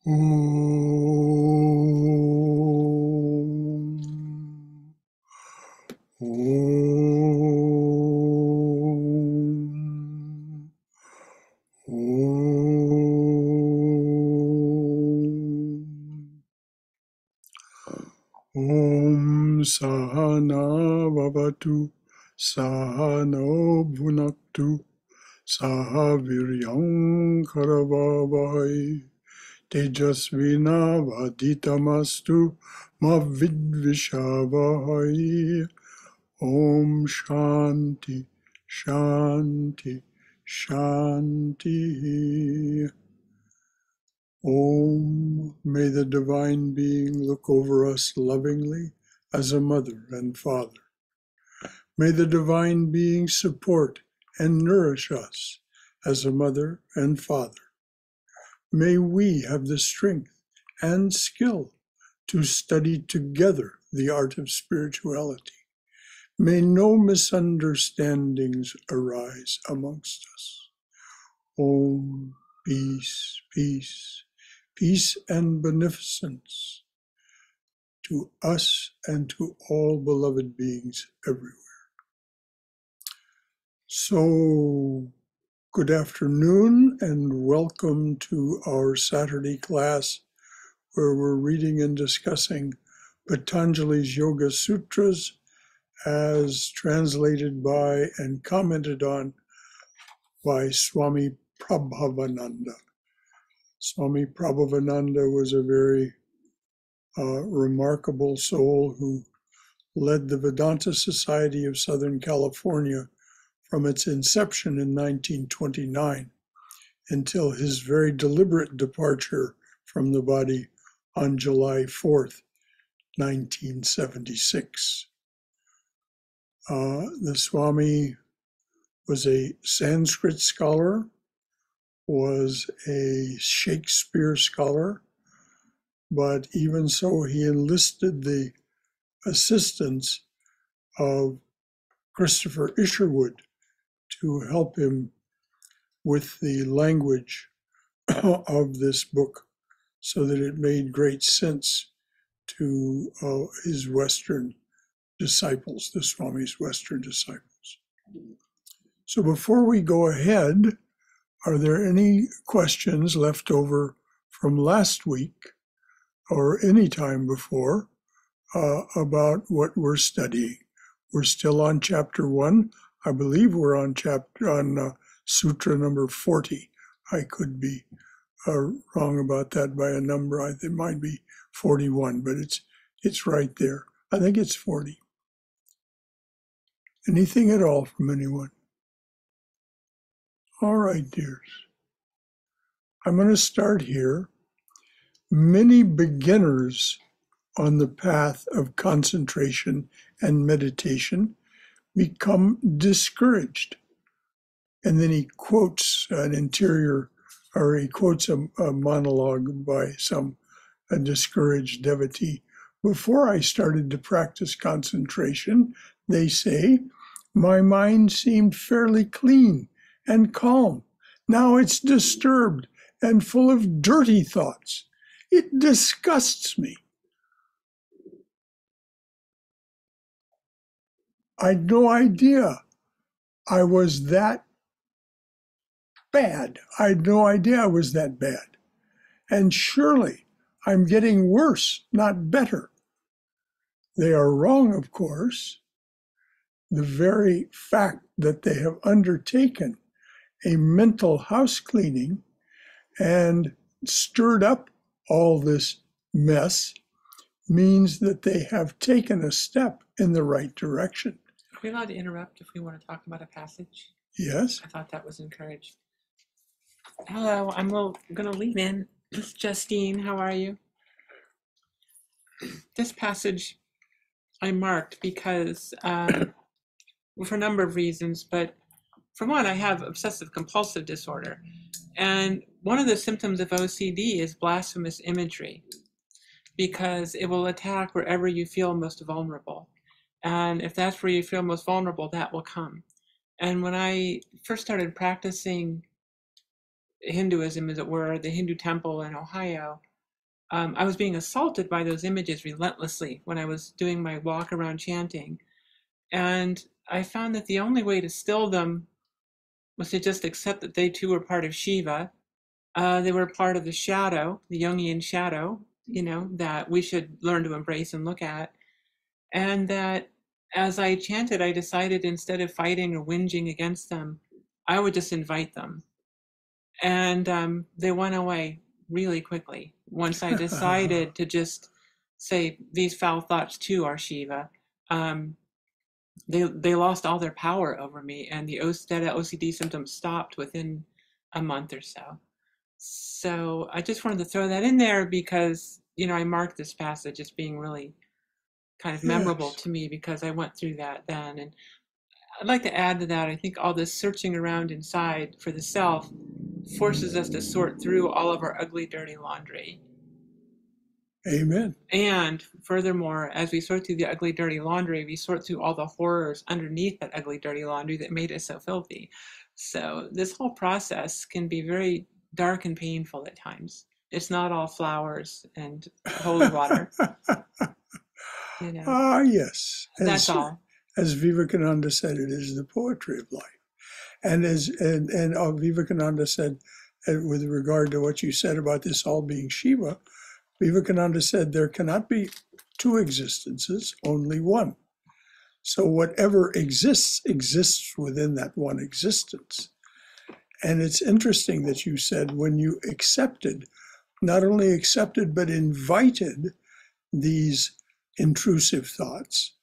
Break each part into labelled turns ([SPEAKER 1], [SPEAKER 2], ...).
[SPEAKER 1] Om. Om. Om. Om Sahana Vavatu Sahano Bhunaktu Sahaviryam Karavavai Tejasvina Vaditamastu Mavidvishavahai. Om Shanti Shanti Shanti. Om, may the Divine Being look over us lovingly as a mother and father. May the Divine Being support and nourish us as a mother and father. May we have the strength and skill to study together the art of spirituality. May no misunderstandings arise amongst us. Om, peace, peace, peace and beneficence to us and to all beloved beings everywhere. So, good afternoon and welcome to our Saturday class where we're reading and discussing Patanjali's Yoga Sutras as translated by and commented on by Swami Prabhavananda. Swami Prabhavananda was a very remarkable soul who led the Vedanta Society of Southern California from its inception in 1929 until his very deliberate departure from the body on July 4th, 1976. The Swami was a Sanskrit scholar, was a Shakespeare scholar, but even so, he enlisted the assistance of Christopher Isherwood to help him with the language of this book so that it made great sense to his Western disciples, the Swami's Western disciples. So before we go ahead, are there any questions left over from last week or any time before about what we're studying? We're still on chapter 1. I believe we're on sutra number 40. I could be wrong about that by a number. It might be 41, but it's right there. I think it's 40. Anything at all from anyone? All right, dears. I'm going to start here. Many beginners on the path of concentration and meditation become discouraged. And then he quotes a monologue by a discouraged devotee. Before I started to practice concentration, they say, my mind seemed fairly clean and calm. Now it's disturbed and full of dirty thoughts. It disgusts me. I had no idea I was that bad. I had no idea I was that bad. And surely I'm getting worse, not better. They are wrong, of course. The very fact that they have undertaken a mental house cleaning and stirred up all this mess means that they have taken a step in the right direction.
[SPEAKER 2] Are we allowed to interrupt if we want to talk about a passage?
[SPEAKER 1] Yes.
[SPEAKER 2] I thought that was encouraged. Hello, I'm going to lean in. This is Justine. How are you? This passage I marked because, for a number of reasons, but for one, I have obsessive compulsive disorder. And one of the symptoms of OCD is blasphemous imagery, because it will attack wherever you feel most vulnerable. And if that's where you feel most vulnerable, that will come. And when I first started practicing Hinduism, as it were, the Hindu temple in Ohio, I was being assaulted by those images relentlessly when I was doing my walk around chanting. And I found that the only way to still them was to just accept that they too were part of Shiva. They were part of the shadow, the Jungian shadow, that we should learn to embrace and look at. And that as I chanted, I decided instead of fighting or whinging against them, I would just invite them. And they went away really quickly once I decided to just say, these foul thoughts too are Shiva. They lost all their power over me, and the OCD symptoms stopped within a month or so. So I just wanted to throw that in there because, I marked this passage as being really kind of memorable
[SPEAKER 1] Yes.
[SPEAKER 2] to me because I went through that then. And I'd like to add to that, I think all this searching around inside for the self forces us to sort through all of our ugly, dirty laundry.
[SPEAKER 1] Amen.
[SPEAKER 2] And furthermore, as we sort through the ugly, dirty laundry, we sort through all the horrors underneath that ugly, dirty laundry that made us so filthy. So this whole process can be very dark and painful at times. It's not all flowers and holy water.
[SPEAKER 1] Yes.
[SPEAKER 2] That's all.
[SPEAKER 1] As Vivekananda said, it is the poetry of life. And Vivekananda said, with regard to what you said about this all being Shiva, Vivekananda said there cannot be two existences, only one. So whatever exists within that one existence. And it's interesting that you said when you accepted, not only accepted, but invited these intrusive thoughts,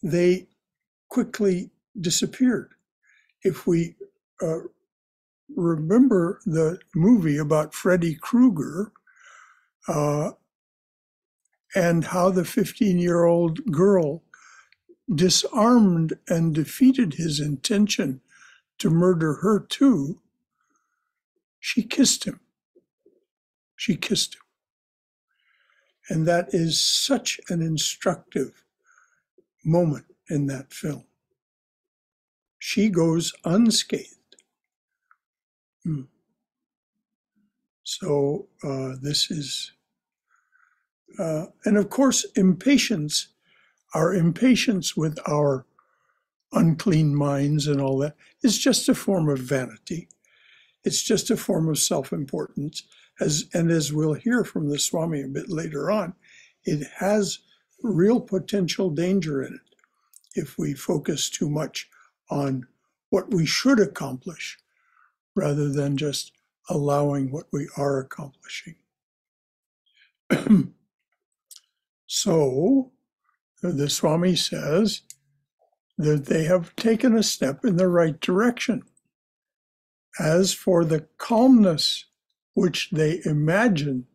[SPEAKER 1] they quickly disappeared. If we remember the movie about Freddy Krueger and how the 15-year-old girl disarmed and defeated his intention to murder her too, she kissed him. She kissed him. And that is such an instructive moment in that film. She goes unscathed. So this is, and of course, impatience, our impatience with our unclean minds and all that is just a form of vanity. It's just a form of self-importance. As we'll hear from the Swami a bit later on, it has real potential danger in it if we focus too much on what we should accomplish rather than just allowing what we are accomplishing. So the Swami says that they have taken a step in the right direction. As for the calmness which they imagine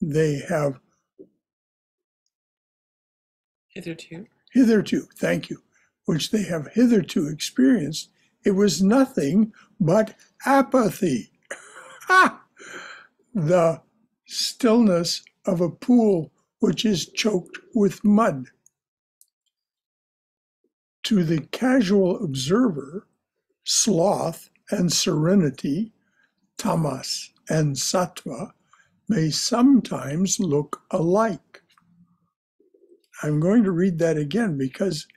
[SPEAKER 1] they have hitherto, thank you, which they have hitherto experienced, it was nothing but apathy. The stillness of a pool which is choked with mud. To the casual observer, sloth and serenity, tamas and sattva, may sometimes look alike. I'm going to read that again because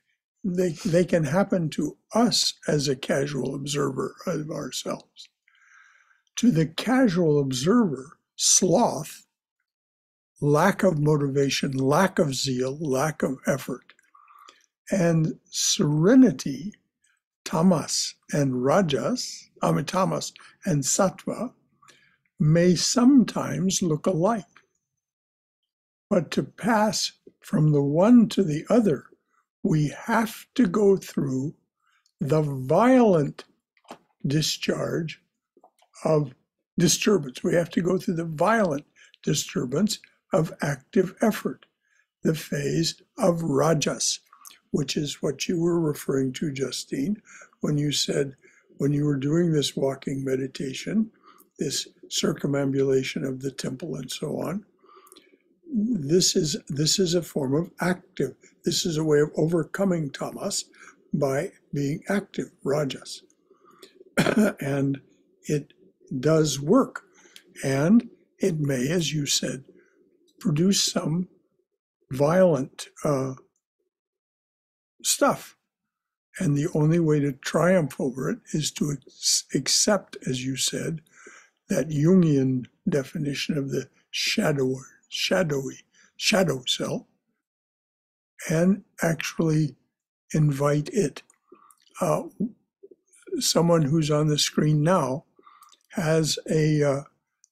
[SPEAKER 1] they can happen to us as a casual observer of ourselves. To the casual observer, sloth, lack of motivation, lack of zeal, lack of effort, and serenity, tamas and rajas, tamas and sattva, may sometimes look alike. But to pass from the one to the other, we have to go through the violent discharge of disturbance. We have to go through the violent disturbance of active effort, the phase of rajas, which is what you were referring to, Justine, when you said, when you were doing this walking meditation, this circumambulation of the temple and so on. This is a form of active. This is a way of overcoming tamas by being active, rajas. And it does work. And it may, as you said, produce some violent stuff. And the only way to triumph over it is to accept, as you said, that Jungian definition of the shadow self, and actually invite it. Someone who's on the screen now has a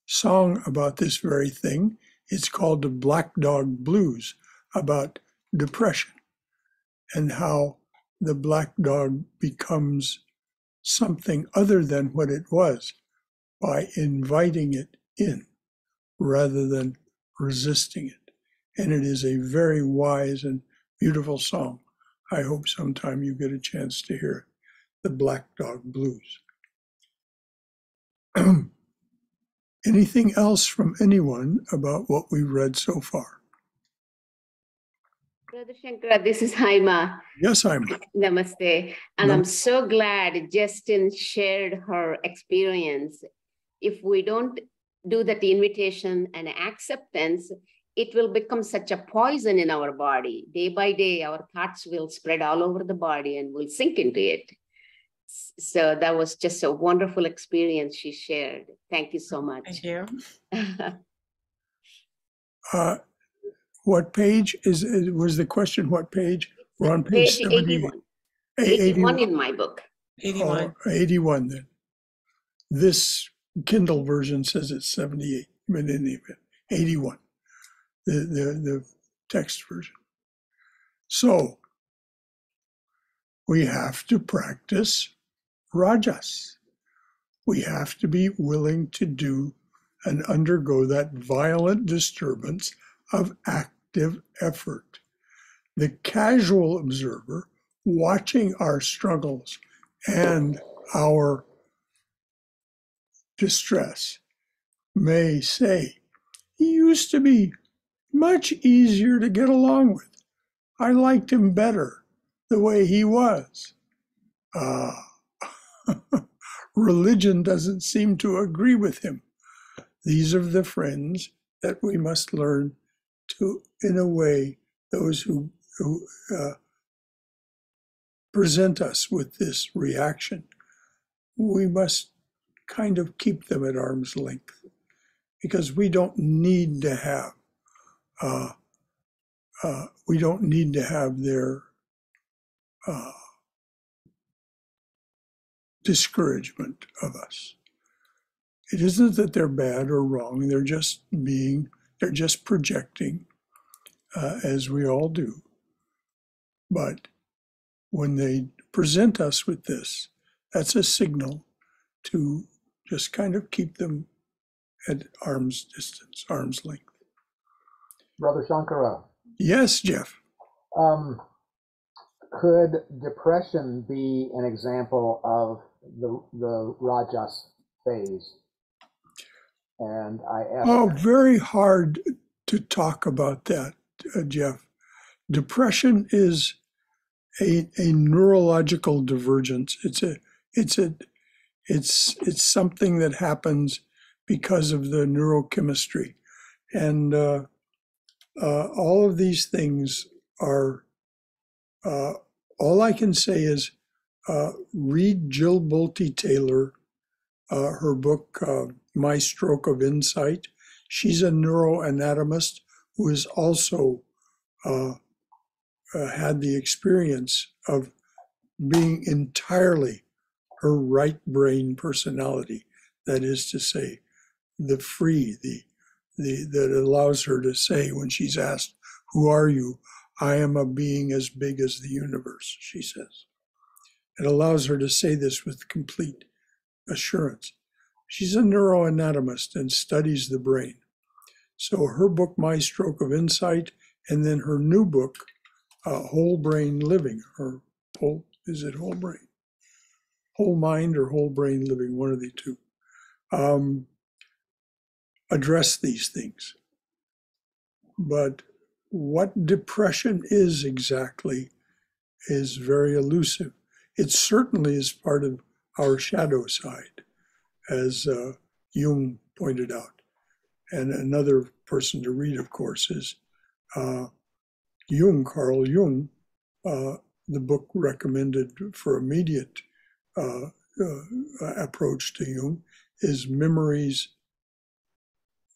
[SPEAKER 1] song about this very thing. It's called the Black Dog Blues, about depression and how the black dog becomes something other than what it was by inviting it in rather than resisting it. And it is a very wise and beautiful song. I hope sometime you get a chance to hear it, the Black Dog Blues. Anything else from anyone about what we've read so far?
[SPEAKER 3] Brother Shankara, this is Haima.
[SPEAKER 1] Yes, Haima.
[SPEAKER 3] Namaste. And I'm so glad Justin shared her experience. If we don't do that invitation and acceptance, it will become such a poison in our body. Day by day, our thoughts will spread all over the body and we'll sink into it. So that was just a wonderful experience she shared. Thank you so much.
[SPEAKER 2] Thank you.
[SPEAKER 1] What page was the question? What page? We're on page
[SPEAKER 3] 81. 81 in my book.
[SPEAKER 2] 81.
[SPEAKER 1] Oh, 81 then. This Kindle version says it's 78, but in any event, 81, the text version. So we have to practice rajas. We have to be willing to do and undergo that violent disturbance of active effort. The casual observer watching our struggles and our distress may say, he used to be much easier to get along with. I liked him better the way he was. Religion doesn't seem to agree with him. These are the friends that we must learn to, in a way, those who present us with this reaction, we must kind of keep them at arm's length, because we don't need to have their discouragement of us. It isn't that they're bad or wrong, they're just projecting, as we all do. But when they present us with this, that's a signal to just kind of keep them at arm's distance, arm's length.
[SPEAKER 4] Brother Shankara.
[SPEAKER 1] Yes, Jeff.
[SPEAKER 4] Could depression be an example of the Rajas phase? And I asked.
[SPEAKER 1] Very hard to talk about that, Jeff. Depression is a neurological divergence. It's something that happens because of the neurochemistry, and all of these things are. All I can say is read Jill Bolte Taylor, her book My Stroke of Insight. She's a neuroanatomist who has also had the experience of being entirely her right brain personality. That is to say, that allows her to say when she's asked, "Who are you?" "I am a being as big as the universe," she says. It allows her to say this with complete assurance. She's a neuroanatomist and studies the brain. So her book, My Stroke of Insight, and then her new book, Whole Brain Living, or is it Whole Brain? Whole Mind or Whole Brain Living, one of the two, address these things. But what depression is exactly is very elusive. It certainly is part of our shadow side, as Jung pointed out. And another person to read, of course, is Jung, Carl Jung. The book recommended for immediate approach to Jung is Memories,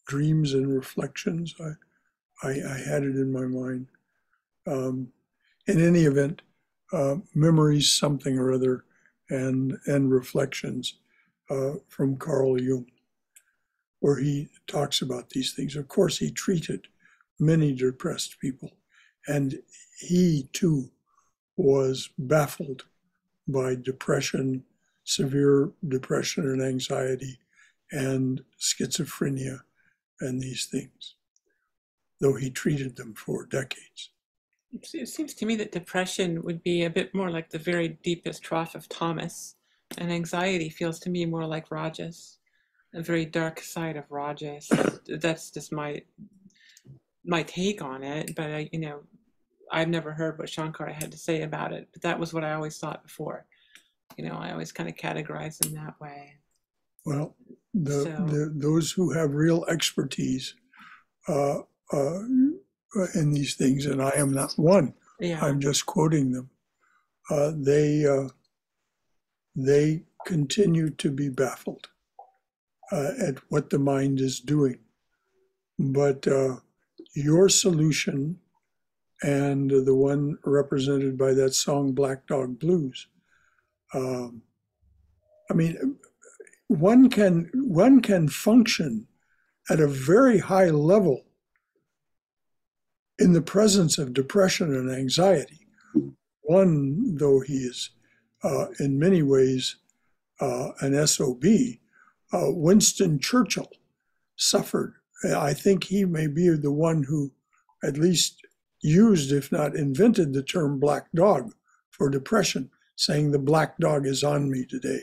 [SPEAKER 1] Dreams, and Reflections. I had it in my mind. In any event, Memories something or other and Reflections from Carl Jung, where he talks about these things. Of course, he treated many depressed people, and he too was baffled by depression, severe depression and anxiety, and schizophrenia, and these things, though he treated them for decades.
[SPEAKER 2] It seems to me that depression would be a bit more like the very deepest trough of Thomas, and anxiety feels to me more like Rajas, a very dark side of Rajas. That's just my take on it, but I've never heard what Shankara had to say about it, but that was what I always thought before. I always kind of categorize them that way.
[SPEAKER 1] Well, those who have real expertise in these things, and I am not one,
[SPEAKER 2] Yeah.
[SPEAKER 1] I'm just quoting them, they continue to be baffled at what the mind is doing. But your solution, and the one represented by that song Black Dog Blues, I mean, one can function at a very high level in the presence of depression and anxiety. One, though he is in many ways an SOB, Winston Churchill suffered. I think he may be the one who at least used, if not invented, the term black dog for depression, saying the black dog is on me today.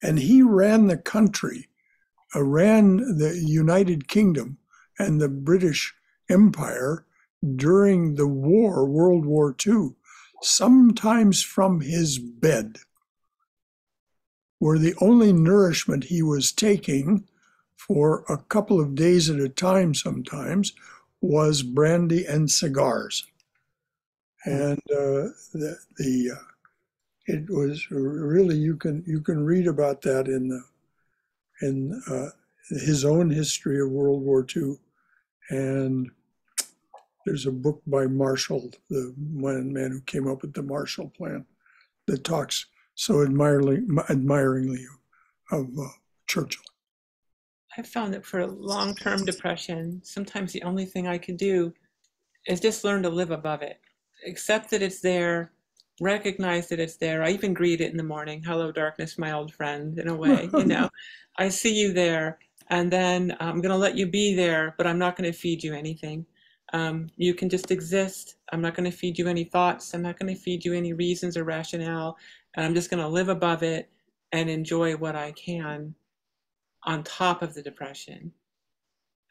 [SPEAKER 1] And he ran the country, ran the United Kingdom and the British Empire during the war, World War II, sometimes from his bed, where the only nourishment he was taking for a couple of days at a time sometimes was brandy and cigars. And it was really, you can read about that in his own history of World War II. And there's a book by Marshall, the one man who came up with the Marshall Plan, that talks so admiringly of Churchill.
[SPEAKER 2] I've found that for long-term depression, sometimes the only thing I can do is just learn to live above it. Accept that it's there, recognize that it's there. I even greet it in the morning. Hello, darkness, my old friend, in a way, I see you there, and then I'm going to let you be there, but I'm not going to feed you anything. You can just exist. I'm not going to feed you any thoughts. I'm not going to feed you any reasons or rationale, and I'm just going to live above it and enjoy what I can on top of the depression.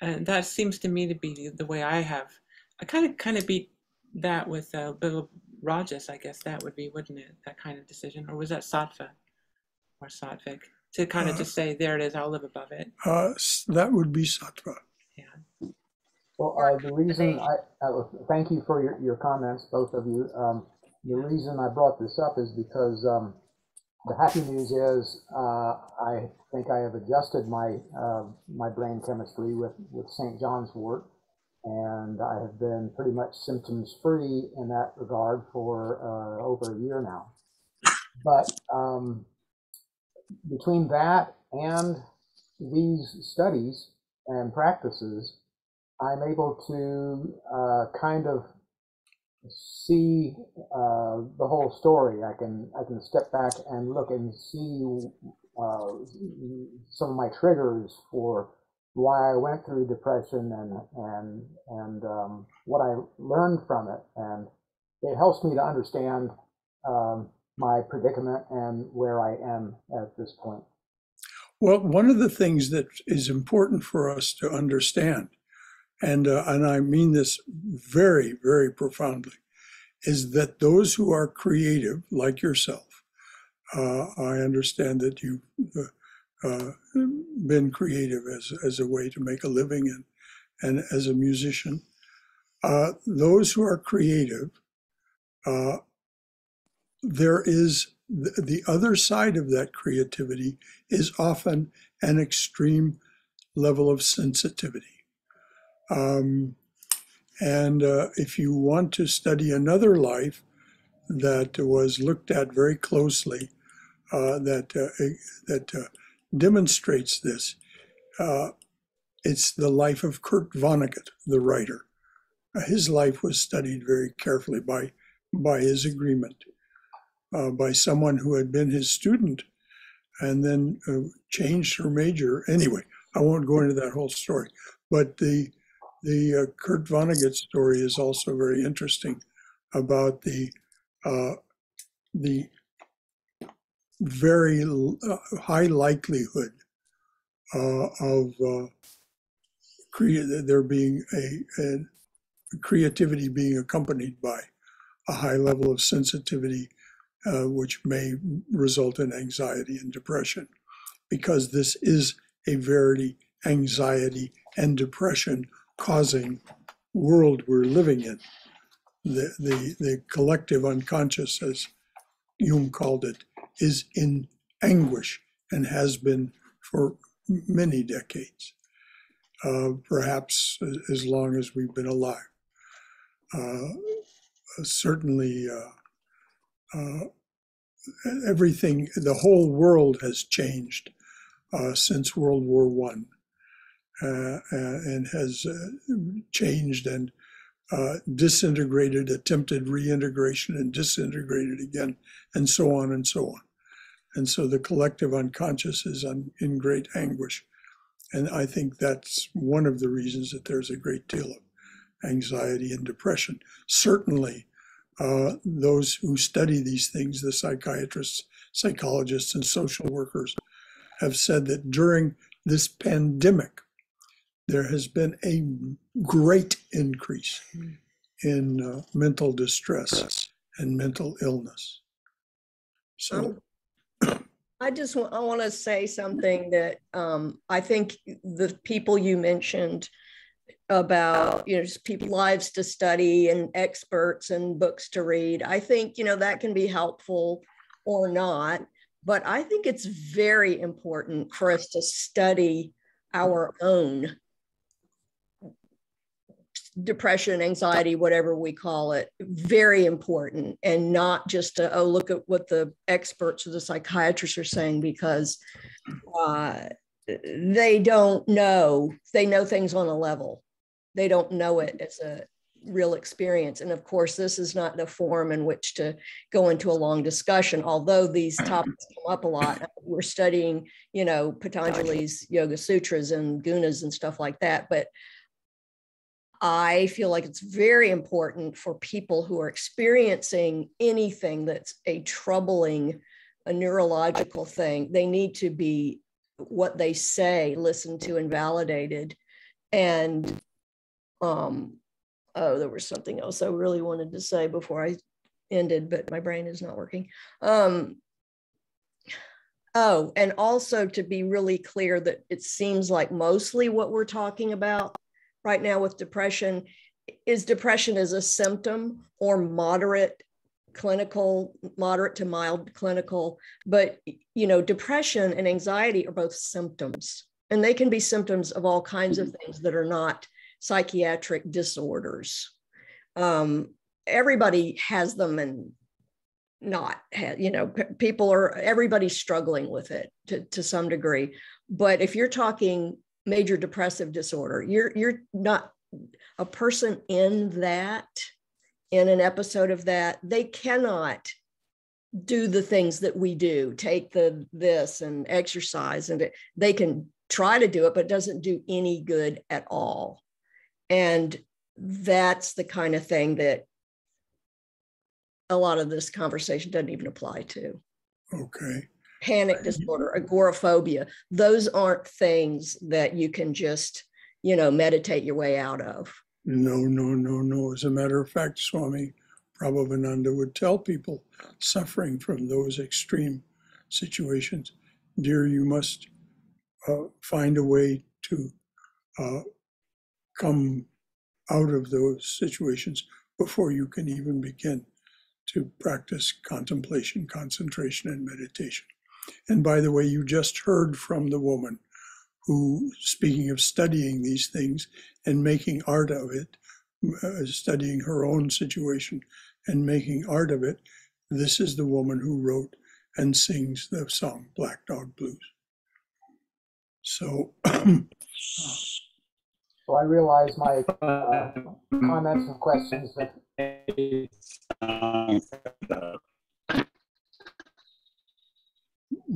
[SPEAKER 2] And that seems to me to be the way I kind of beat that with little Rajas, I guess that would be, wouldn't it? That kind of decision. Or was that Sattva or Sattvic? To kind of just say, there it is, I'll live above it.
[SPEAKER 1] That would be Sattva.
[SPEAKER 2] Yeah.
[SPEAKER 4] Well, the reason thank you for your comments, both of you. The reason I brought this up is because the happy news is I think I have adjusted my my brain chemistry with St. John's wort, and I have been pretty much symptoms free in that regard for over a year now. But between that and these studies and practices, I'm able to kind of see the whole story. I can step back and look and see some of my triggers for why I went through depression and what I learned from it, and it helps me to understand my predicament and where I am at this point.
[SPEAKER 1] Well, one of the things that is important for us to understand, and I mean this very, very profoundly, is that those who are creative, like yourself, I understand that you been creative as a way to make a living and as a musician. Those who are creative, there is the other side of that creativity is often an extreme level of sensitivity. And if you want to study another life that was looked at very closely, that demonstrates this, it's the life of Kurt Vonnegut, the writer. His life was studied very carefully by his agreement, by someone who had been his student and then changed her major. Anyway, I won't go into that whole story, but the Kurt Vonnegut story is also very interesting about the very high likelihood of there being a creativity being accompanied by a high level of sensitivity, which may result in anxiety and depression, because this is a very anxiety and depression causing world we're living in. The collective unconscious, as Jung called it, is in anguish and has been for many decades, perhaps as long as we've been alive. Certainly, everything, the whole world has changed since World War I, and has changed and disintegrated, attempted reintegration and disintegrated again, and so on and so on. And so the collective unconscious is in great anguish. And I think that's one of the reasons that there's a great deal of anxiety and depression. Certainly, those who study these things, the psychiatrists, psychologists, and social workers, have said that during this pandemic, there has been a great increase in mental distress and mental illness. So
[SPEAKER 5] I want to say something that I think the people you mentioned about, just people lives to study and experts and books to read, I think, that can be helpful or not, but I think it's very important for us to study our own depression, anxiety, whatever we call it, very important, and not just to, look at what the experts or the psychiatrists are saying, because they don't know, they know things on a level. They don't know it as a real experience. And of course, this is not the forum in which to go into a long discussion, although these topics come up a lot. We're studying, Patanjali's Yoga Sutras and gunas and stuff like that. But I feel like it's very important for people who are experiencing anything that's a troubling, a neurological thing. They need to be, what they say, listened to and validated. And there was something else I really wanted to say before I ended, but my brain is not working. And also to be really clear that it seems like mostly what we're talking about right now with depression is depression as a symptom or moderate to mild clinical, but depression and anxiety are both symptoms, and they can be symptoms of all kinds of things that are not psychiatric disorders. Everybody has them, and not, everybody's struggling with it to some degree. But if you're talking major depressive disorder, you're not a person in an episode of that, they cannot do the things that we do, take this and exercise, and they can try to do it, but it doesn't do any good at all. And that's the kind of thing that a lot of this conversation doesn't even apply to.
[SPEAKER 1] Okay.
[SPEAKER 5] Panic disorder, agoraphobia, those aren't things that you can just, meditate your way out of.
[SPEAKER 1] No. As a matter of fact, Swami Prabhavananda would tell people suffering from those extreme situations, dear, you must find a way to come out of those situations before you can even begin to practice contemplation, concentration, and meditation. And by the way, you just heard from the woman who, speaking of studying these things and making art of it, studying her own situation and making art of it, this is the woman who wrote and sings the song Black Dog Blues. So,
[SPEAKER 4] so I realize my comments and questions that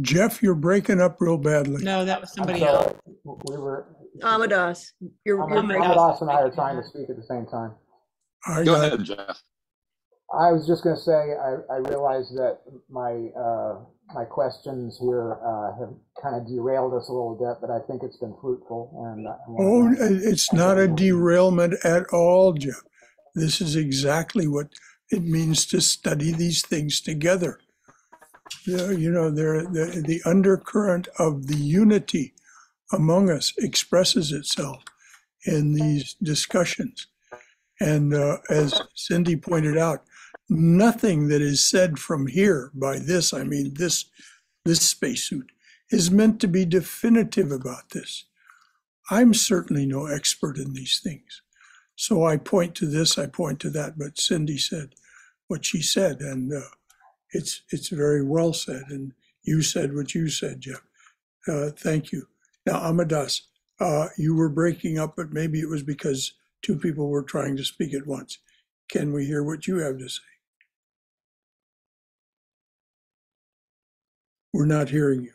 [SPEAKER 1] Jeff, you're breaking up real badly.
[SPEAKER 2] No, that was somebody else.
[SPEAKER 4] We were
[SPEAKER 5] Amadas.
[SPEAKER 4] Amadas and I are trying to speak at the same time.
[SPEAKER 6] Go ahead, Jeff.
[SPEAKER 4] I was just going to say I realize that my questions here have kind of derailed us a little bit, but I think it's been fruitful. And
[SPEAKER 1] it's not a derailment at all, Jeff. This is exactly what it means to study these things together. You know, the undercurrent of the unity among us expresses itself in these discussions. And as Cindy pointed out, nothing that is said from here, by this, I mean this spacesuit, is meant to be definitive about this. I'm certainly no expert in these things. So I point to this, I point to that, but Cindy said what she said, and it's very well said, and you said what you said, Jeff. Thank you. Now, Amadas, you were breaking up, but maybe it was because two people were trying to speak at once. Can we hear what you have to say? We're not hearing you.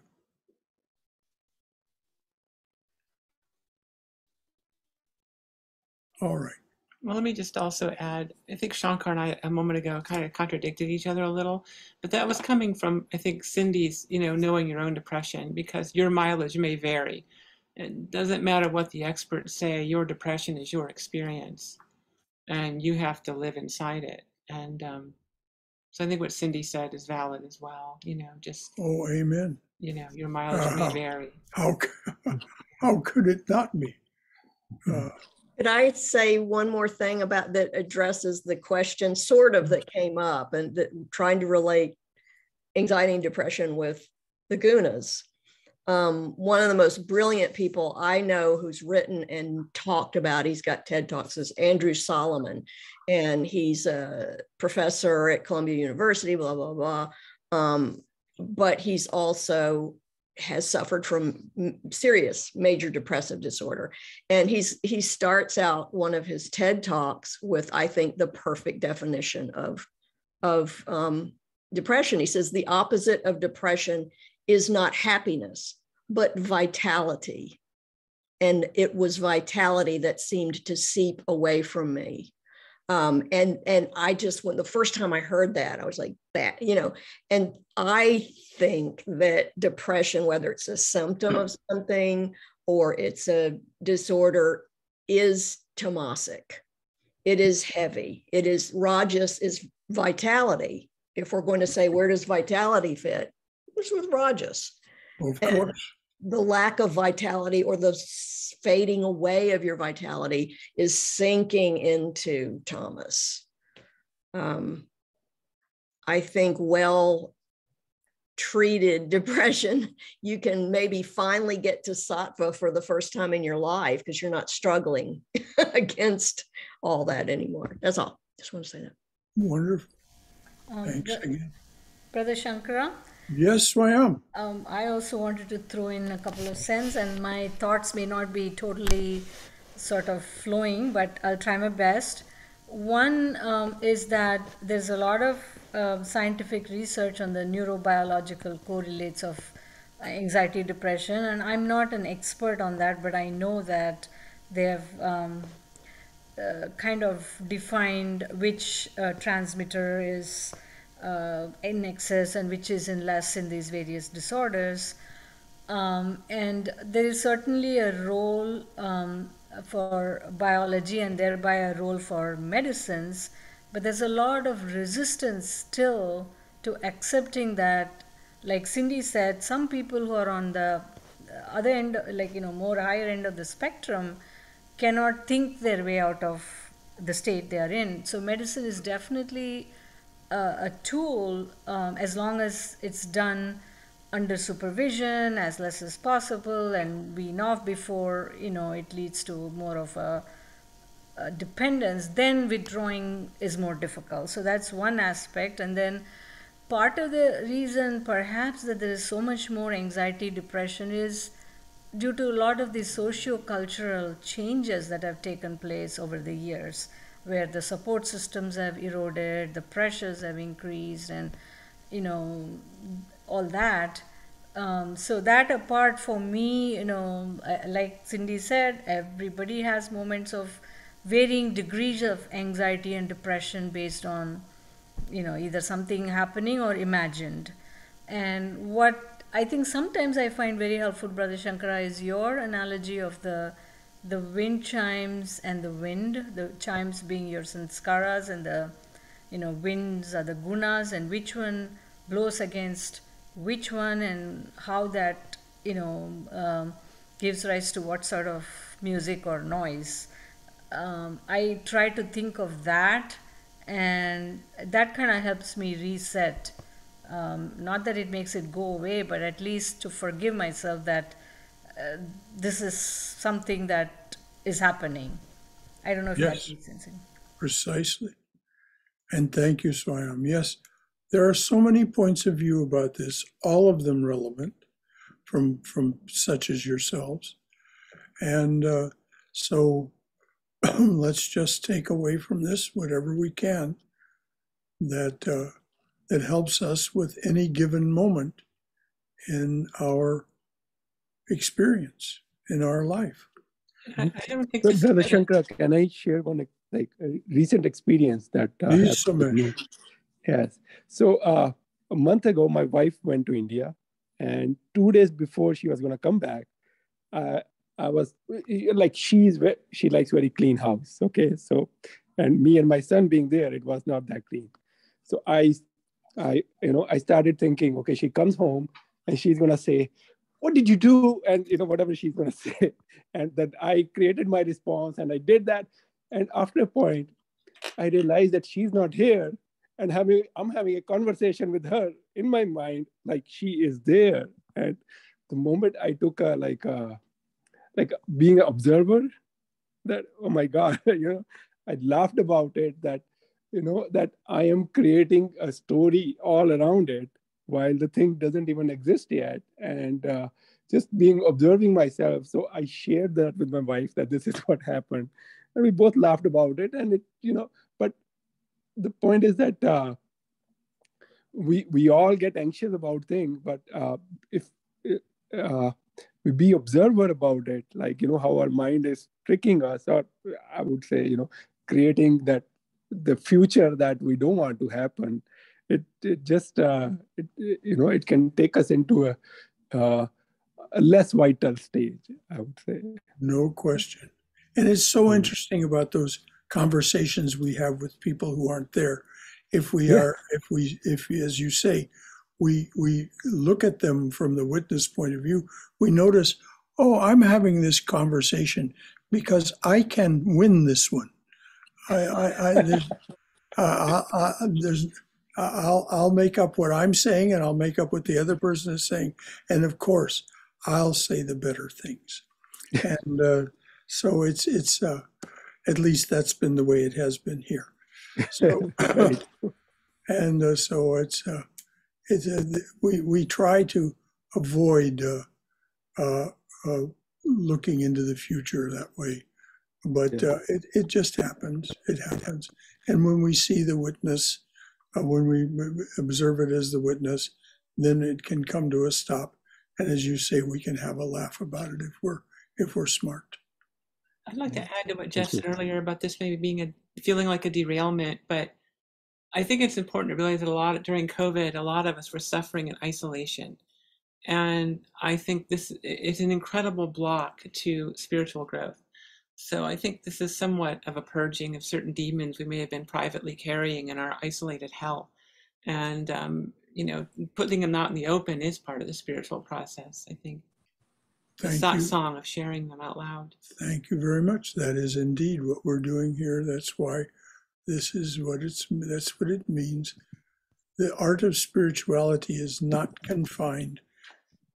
[SPEAKER 1] All right.
[SPEAKER 2] Well, let me just also add, I think Shankar and I a moment ago kind of contradicted each other a little, but that was coming from, I think, Cindy's, knowing your own depression, because your mileage may vary. It doesn't matter what the experts say, your depression is your experience, and you have to live inside it. And so I think what Cindy said is valid as well, just.
[SPEAKER 1] Oh, amen.
[SPEAKER 2] Your mileage may vary.
[SPEAKER 1] How could it not be?
[SPEAKER 5] Could I say one more thing about that addresses the question sort of that came up, and trying to relate anxiety and depression with the gunas? One of the most brilliant people I know who's written and talked about, he's got TED Talks, is Andrew Solomon, and he's a professor at Columbia University, blah, blah, blah. But he's also has suffered from serious major depressive disorder. And he starts out one of his TED Talks with, I think, the perfect definition of depression. He says, the opposite of depression is not happiness, but vitality. And it was vitality that seemed to seep away from me. And I just, when the first time I heard that, I was like, that, and I think that depression, whether it's a symptom of something or it's a disorder, is tamasic. It is heavy. It is rajas is vitality. If we're going to say, where does vitality fit? It's with rajas.
[SPEAKER 1] Of course.
[SPEAKER 5] The lack of vitality or the fading away of your vitality is sinking into tamas. I think well-treated depression, you can maybe finally get to sattva for the first time in your life because you're not struggling against all that anymore. That's all. Just want to say that.
[SPEAKER 1] Wonderful. Thanks again.
[SPEAKER 7] Brother Shankara?
[SPEAKER 1] Yes, I am.
[SPEAKER 7] I also wanted to throw in a couple of cents, and my thoughts may not be totally sort of flowing, but I'll try my best. One is that there's a lot of scientific research on the neurobiological correlates of anxiety, depression, and I'm not an expert on that, but I know that they have kind of defined which transmitter is in excess and which is in less in these various disorders. And there is certainly a role for biology and thereby a role for medicines, but there's a lot of resistance still to accepting that, like Cindy said, some people who are on the other end, like, more higher end of the spectrum, cannot think their way out of the state they are in. So medicine is definitely a tool, as long as it's done under supervision as less as possible and wean off before it leads to more of a dependence. Then withdrawing is more difficult. So that's one aspect. And then part of the reason perhaps that there is so much more anxiety, depression, is due to a lot of these socio-cultural changes that have taken place over the years, where the support systems have eroded, the pressures have increased, and all that. So that apart, for me, like Cindy said, everybody has moments of varying degrees of anxiety and depression based on either something happening or imagined. And what I think sometimes I find very helpful, Brother Shankara, is your analogy of the wind chimes and the wind, the chimes being your sanskaras, and the winds are the gunas, and which one blows against which one, and how that gives rise to what sort of music or noise. I try to think of that, and that kind of helps me reset. Not that it makes it go away, but at least to forgive myself that this is something that is happening. I don't know if
[SPEAKER 1] Yes,
[SPEAKER 7] that makes sense.
[SPEAKER 1] precisely. And thank you, Swayam. Yes, there are so many points of view about this, all of them relevant from such as yourselves. And so let's just take away from this whatever we can that helps us with any given moment in our experience, in our life.
[SPEAKER 2] I don't think
[SPEAKER 8] So,
[SPEAKER 2] this
[SPEAKER 8] Brother
[SPEAKER 2] is
[SPEAKER 8] Shankara, can I share one a recent experience that
[SPEAKER 1] Please,
[SPEAKER 8] happened with me?
[SPEAKER 1] Sumesh.
[SPEAKER 8] Yes. So a month ago, my wife went to India, and 2 days before she was going to come back, I was like, she likes very clean house. Okay, so, and me and my son being there, it was not that clean. So I started thinking, okay, she comes home and she's going to say, what did you do? And whatever she's going to say. And then I created my response and I did that. And after a point, I realized that she's not here, and I'm having a conversation with her in my mind, like she is there. And the moment I took like being an observer, that, oh my God, I laughed about it, that that I am creating a story all around it while the thing doesn't even exist yet. And just observing myself. So I shared that with my wife, that this is what happened. And we both laughed about it. And but the point is that we all get anxious about things, but if we be observer about it, like, how our mind is tricking us, or I would say, creating the future that we don't want to happen, it just, it can take us into a less vital stage, I would say.
[SPEAKER 1] No question. And it's so interesting about those conversations we have with people who aren't there. If we, as you say, we look at them from the witness point of view, we notice, oh, I'm having this conversation because I can win this one. I'll make up what I'm saying, and I'll make up what the other person is saying, and of course, I'll say the better things. And so it's at least that's been the way it has been here. So and so we try to avoid looking into the future that way, but it just happens. It happens, and when we see the witness, when we observe it as the witness, then it can come to a stop, and as you say, we can have a laugh about it if we're smart.
[SPEAKER 2] I'd like to add to what Jeff said earlier about this maybe being feeling like a derailment, but I think it's important to realize that during COVID, a lot of us were suffering in isolation. And I think this is an incredible block to spiritual growth. So I think this is somewhat of a purging of certain demons we may have been privately carrying in our isolated hell. And, putting them out in the open is part of the spiritual process, I think.
[SPEAKER 1] Thank
[SPEAKER 2] the
[SPEAKER 1] you.
[SPEAKER 2] song of sharing them out loud.
[SPEAKER 1] Thank you very much. That is indeed what we're doing here. That's why this is that's what it means. The art of spirituality is not confined.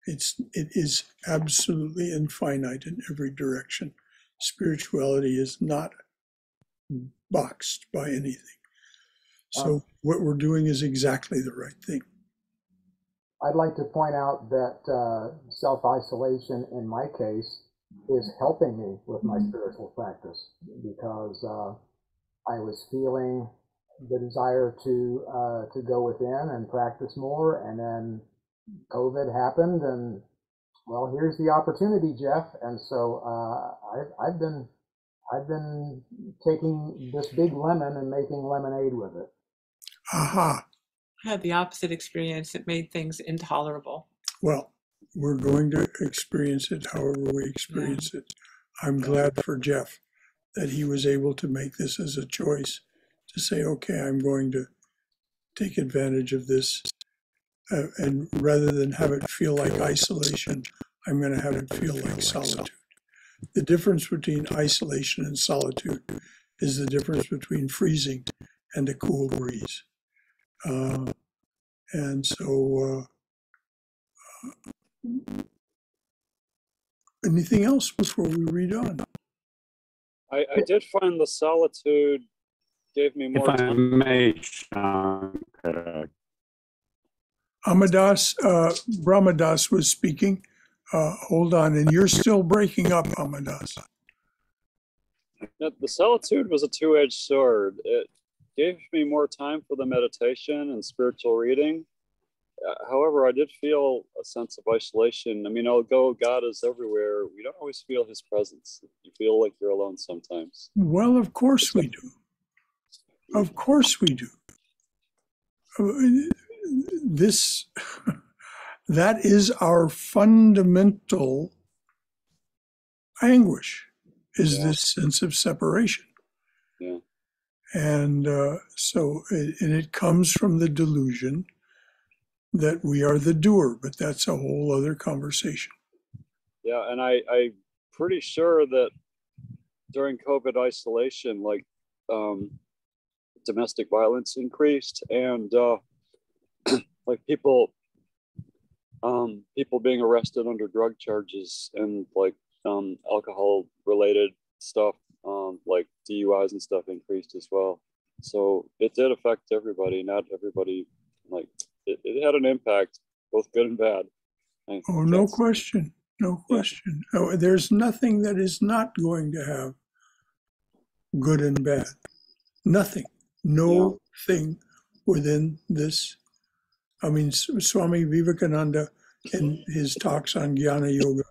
[SPEAKER 1] It is absolutely infinite in every direction. Spirituality is not boxed by anything. So what we're doing is exactly the right thing.
[SPEAKER 4] I'd like to point out that self-isolation in my case is helping me with my spiritual practice, because I was feeling the desire to go within and practice more, and then COVID happened, and well, here's the opportunity, Jeff. And so I've been taking this big lemon and making lemonade with it.
[SPEAKER 1] Aha.
[SPEAKER 2] I had the opposite experience. It made things intolerable.
[SPEAKER 1] Well, we're going to experience it however we experience it. I'm glad for Jeff that he was able to make this as a choice, to say, okay, I'm going to take advantage of this. And rather than have it feel like isolation, I'm going to have it feel like solitude. The difference between isolation and solitude is the difference between freezing and a cool breeze. And so, anything else before we read on?
[SPEAKER 6] I did find the solitude gave me more time.
[SPEAKER 1] Amadas, Brahmadas was speaking. Hold on, and you're still breaking up, Amadas.
[SPEAKER 6] The solitude was a two-edged sword. It gave me more time for the meditation and spiritual reading. However, I did feel a sense of isolation. I mean, although God is everywhere, we don't always feel his presence. You feel like you're alone sometimes.
[SPEAKER 1] Well, of course we do. Of course we do. That is our fundamental anguish, is this sense of separation.
[SPEAKER 6] Yeah.
[SPEAKER 1] And it comes from the delusion that we are the doer, but that's a whole other conversation.
[SPEAKER 6] Yeah, and I'm pretty sure that during COVID isolation, like domestic violence increased, and like people being arrested under drug charges, and like alcohol related stuff, like DUIs and stuff increased as well. So it did affect everybody. Not everybody, like it had an impact, both good and bad.
[SPEAKER 1] Oh, no question. No question. Oh, there's nothing that is not going to have good and bad. Nothing. No thing within this. I mean, Swami Vivekananda, in his talks on Jnana Yoga,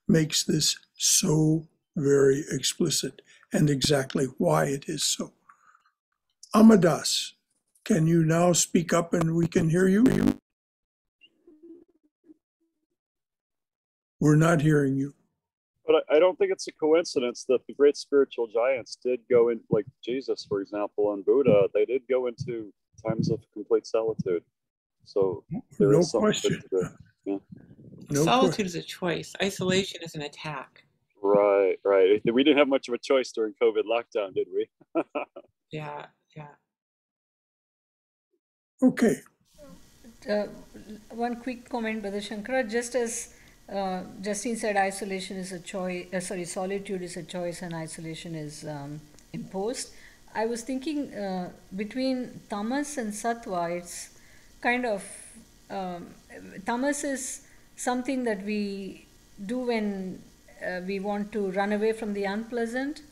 [SPEAKER 1] makes this so very explicit, and exactly why it is so. Amadas, can you now speak up and we can hear you? We're not hearing you.
[SPEAKER 6] But I don't think it's a coincidence that the great spiritual giants did go in, like Jesus, for example, and Buddha, they did go into times of complete solitude. So there is something to it. Yeah.
[SPEAKER 2] Solitude is a choice. Isolation is an attack.
[SPEAKER 6] Right. We didn't have much of a choice during COVID lockdown, did we?
[SPEAKER 2] Yeah.
[SPEAKER 1] Okay.
[SPEAKER 7] One quick comment, Brother Shankara. Just as Justine said, isolation is a choice. Solitude is a choice, and isolation is imposed. I was thinking between tamas and sattva, it's kind of tamas is something that we do when we want to run away from the unpleasant,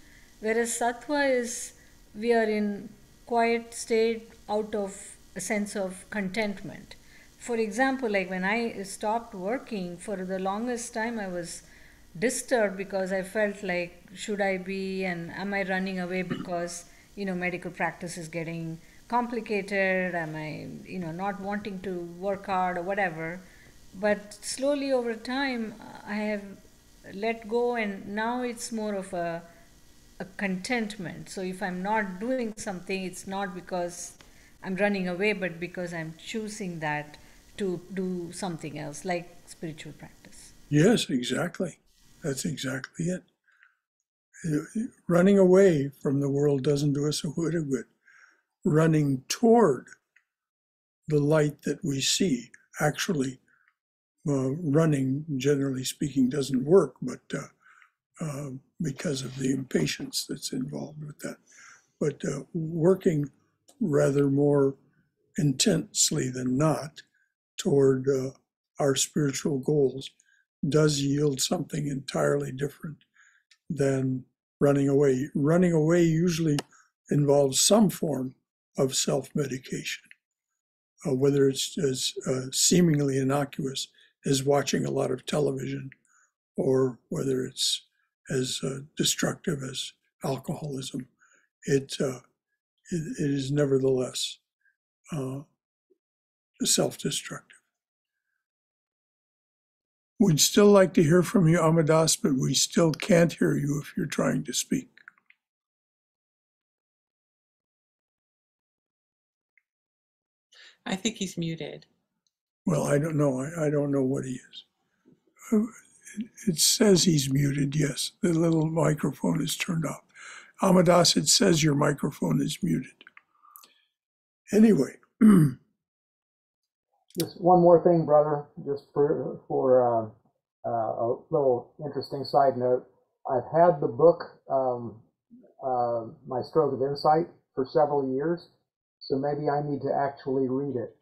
[SPEAKER 7] whereas sattva is we are in quiet state out of a sense of contentment. For example, like when I stopped working, for the longest time I was disturbed because I felt like, should I be, and am I running away because medical practice is getting complicated, am I not wanting to work hard or whatever. But slowly over time I have let go, and now it's more of a contentment. So if I'm not doing something, it's not because I'm running away, but because I'm choosing that to do something else, like spiritual practice.
[SPEAKER 1] Yes, exactly. That's exactly it. Running away from the world doesn't do us a whit of good. Running toward the light that we see, actually, running, generally speaking, doesn't work, but because of the impatience that's involved with that. But working rather more intensely than not toward our spiritual goals does yield something entirely different than running away. Running away usually involves some form of self-medication, whether it's as seemingly innocuous as watching a lot of television, or whether it's as destructive as alcoholism. It is nevertheless self-destructive. We'd still like to hear from you, Amadas, but we still can't hear you if you're trying to speak.
[SPEAKER 2] I think he's muted.
[SPEAKER 1] Well, I don't know. I don't know what he is. It says he's muted, yes. The little microphone is turned off. Amadas, it says your microphone is muted. Anyway.
[SPEAKER 4] Just one more thing, brother, just for a little interesting side note. I've had the book, My Stroke of Insight, for several years, so maybe I need to actually read it.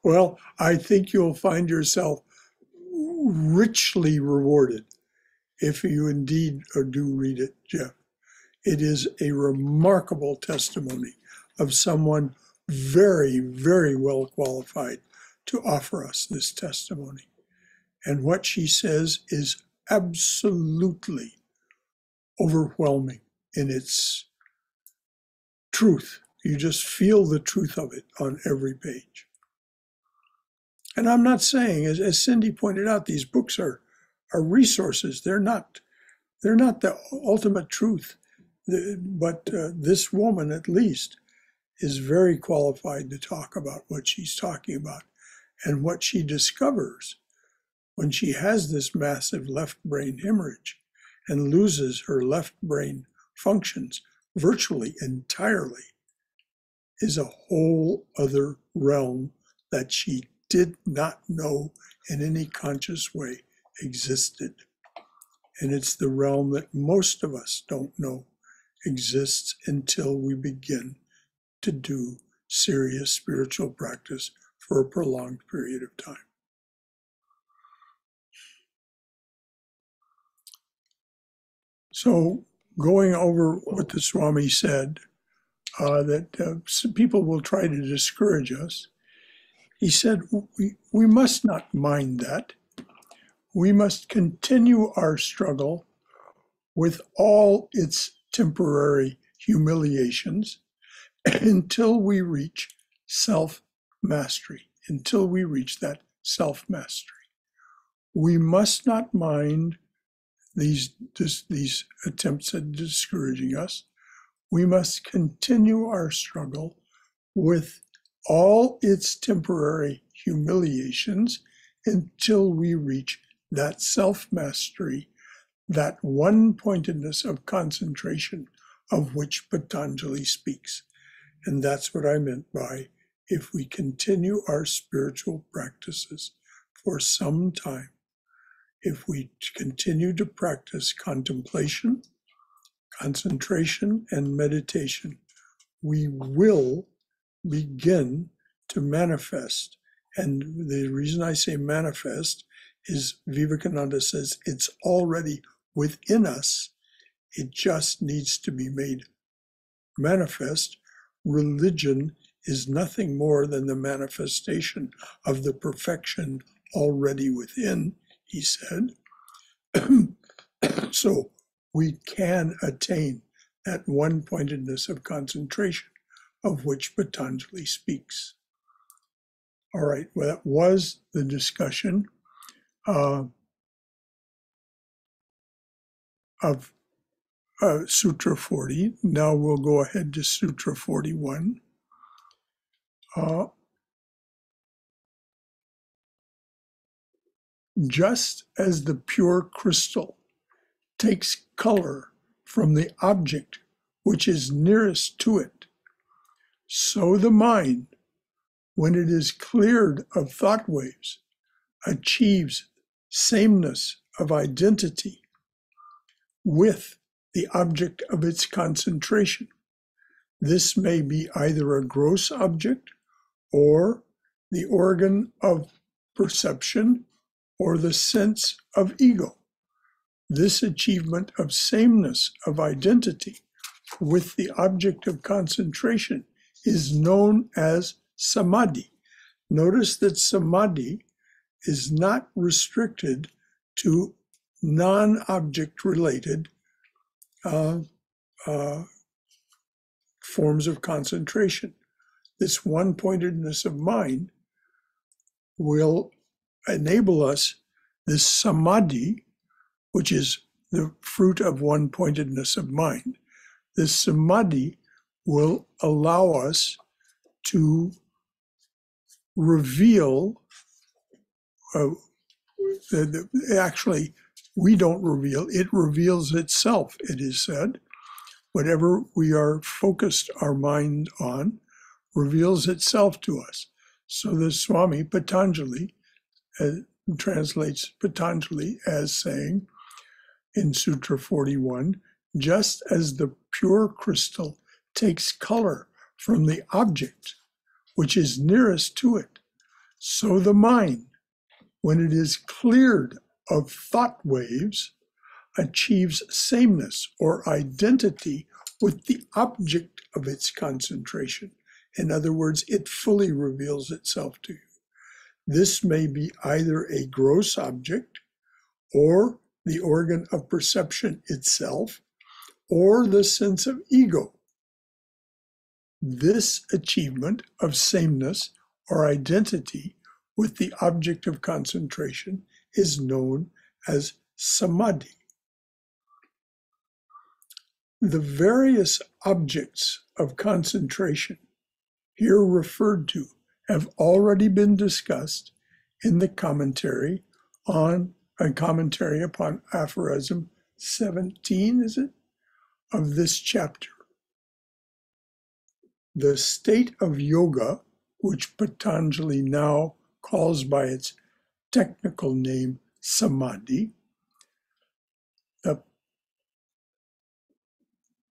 [SPEAKER 1] Well, I think you'll find yourself richly rewarded if you indeed do read it, Jeff. It is a remarkable testimony of someone very, very well qualified to offer us this testimony. And what she says is absolutely overwhelming in its truth. You just feel the truth of it on every page. And I'm not saying, as Cindy pointed out, these books are resources. They're not the ultimate truth. But this woman, at least, is very qualified to talk about what she's talking about and what she discovers when she has this massive left brain hemorrhage and loses her left brain functions virtually entirely is a whole other realm that she did not know in any conscious way existed. And it's the realm that most of us don't know exists until we begin to do serious spiritual practice for a prolonged period of time. So, going over what the Swami said, that some people will try to discourage us, he said, we must not mind that. We must continue our struggle with all its temporary humiliations until we reach self-mastery, until we reach that self-mastery. We must not mind these attempts at discouraging us. We must continue our struggle with all its temporary humiliations until we reach that self-mastery, that one-pointedness of concentration of which Patanjali speaks. And that's what I meant by, if we continue our spiritual practices for some time, if we continue to practice contemplation, concentration, and meditation, we will begin to manifest. And the reason I say manifest is Vivekananda says it's already within us. It just needs to be made manifest. Religion is nothing more than the manifestation of the perfection already within, he said. So we can attain that one-pointedness of concentration of which Patanjali speaks. All right, well, that was the discussion of Sutra 40. Now we'll go ahead to Sutra 41. Just as the pure crystal takes color from the object which is nearest to it, so the mind, when it is cleared of thought waves, achieves sameness of identity with the object of its concentration. This may be either a gross object or the organ of perception or the sense of ego. This achievement of sameness of identity with the object of concentration is known as samadhi. Notice that samadhi is not restricted to non-object related forms of concentration. This one-pointedness of mind will enable us, this samadhi, which is the fruit of one-pointedness of mind. This samadhi will allow us to reveal, actually, we don't reveal, it reveals itself, it is said. Whatever we are focused our mind on reveals itself to us. So the Swami Patanjali translates Patanjali as saying in Sutra 41, just as the pure crystal takes color from the object which is nearest to it, so the mind, when it is cleared of thought waves, achieves sameness or identity with the object of its concentration. In other words, it fully reveals itself to you. This may be either a gross object or the organ of perception itself or the sense of ego. This achievement of sameness or identity with the object of concentration is known as samadhi. The various objects of concentration here referred to have already been discussed in the commentary upon Aphorism 17, is it, of this chapter. The state of yoga, which Patanjali now calls by its technical name samadhi,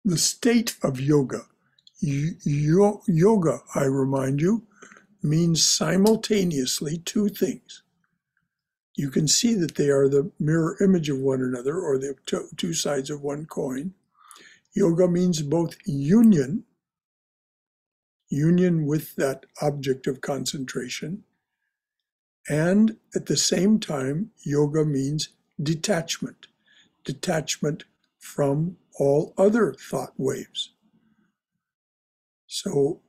[SPEAKER 1] the state of yoga. Yoga, I remind you, means simultaneously two things. You can see that they are the mirror image of one another, or the two sides of one coin. Yoga means both union with that object of concentration, and at the same time, yoga means detachment from all other thought waves. So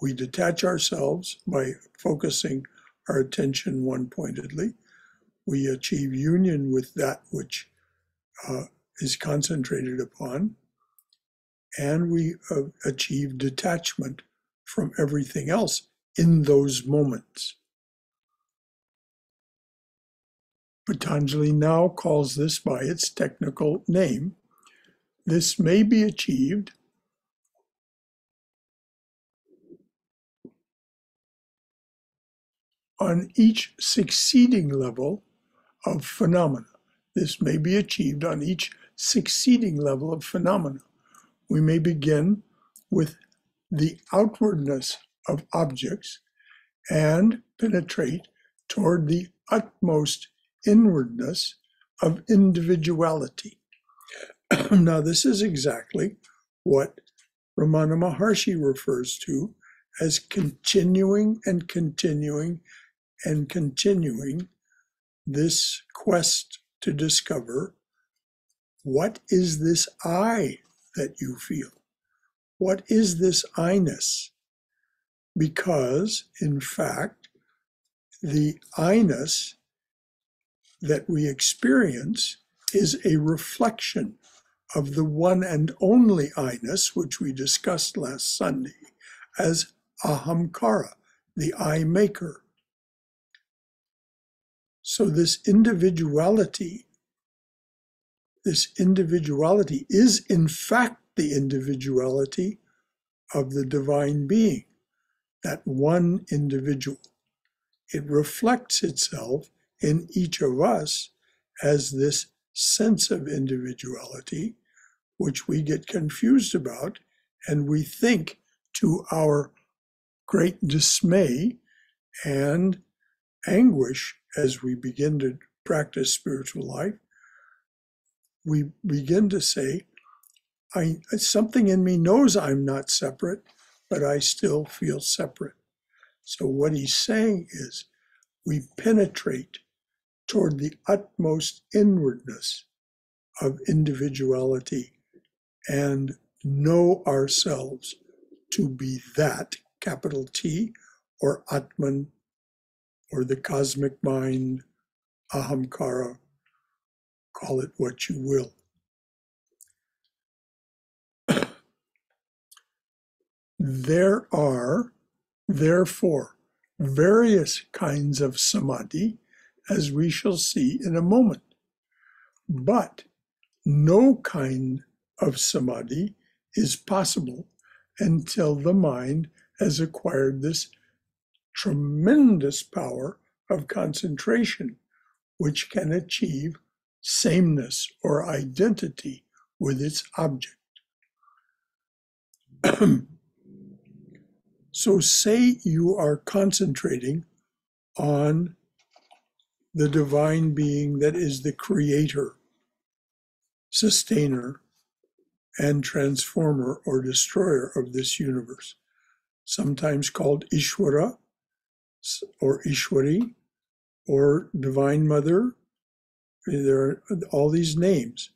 [SPEAKER 1] we detach ourselves by focusing our attention one-pointedly. We achieve union with that which is concentrated upon, and we achieve detachment from everything else in those moments. Patanjali now calls this by its technical name. This may be achieved on each succeeding level of phenomena. This may be achieved on each succeeding level of phenomena. We may begin with the outwardness of objects and penetrate toward the utmost inwardness of individuality. Now, this is exactly what Ramana Maharshi refers to as continuing and continuing and continuing this quest to discover what is this I that you feel? What is this I-ness? Because, in fact, the I-ness that we experience is a reflection of the one and only I-ness, which we discussed last Sunday, as ahamkara, the I maker. So this individuality is in fact the individuality of the divine being, that one individual. It reflects itself in each of us as this sense of individuality, which we get confused about, and we think, to our great dismay and anguish as we begin to practice spiritual life, we begin to say, something in me knows I'm not separate, but I still feel separate. So what he's saying is, we penetrate toward the utmost inwardness of individuality and know ourselves to be that, capital T, or Atman, or the cosmic mind, Ahamkara, call it what you will. There are, therefore, various kinds of samadhi, as we shall see in a moment. But no kind of samadhi is possible until the mind has acquired this tremendous power of concentration, which can achieve sameness or identity with its object. So say you are concentrating on the divine being that is the creator, sustainer, and transformer or destroyer of this universe, sometimes called Ishvara or Ishwari or Divine Mother. There are all these names.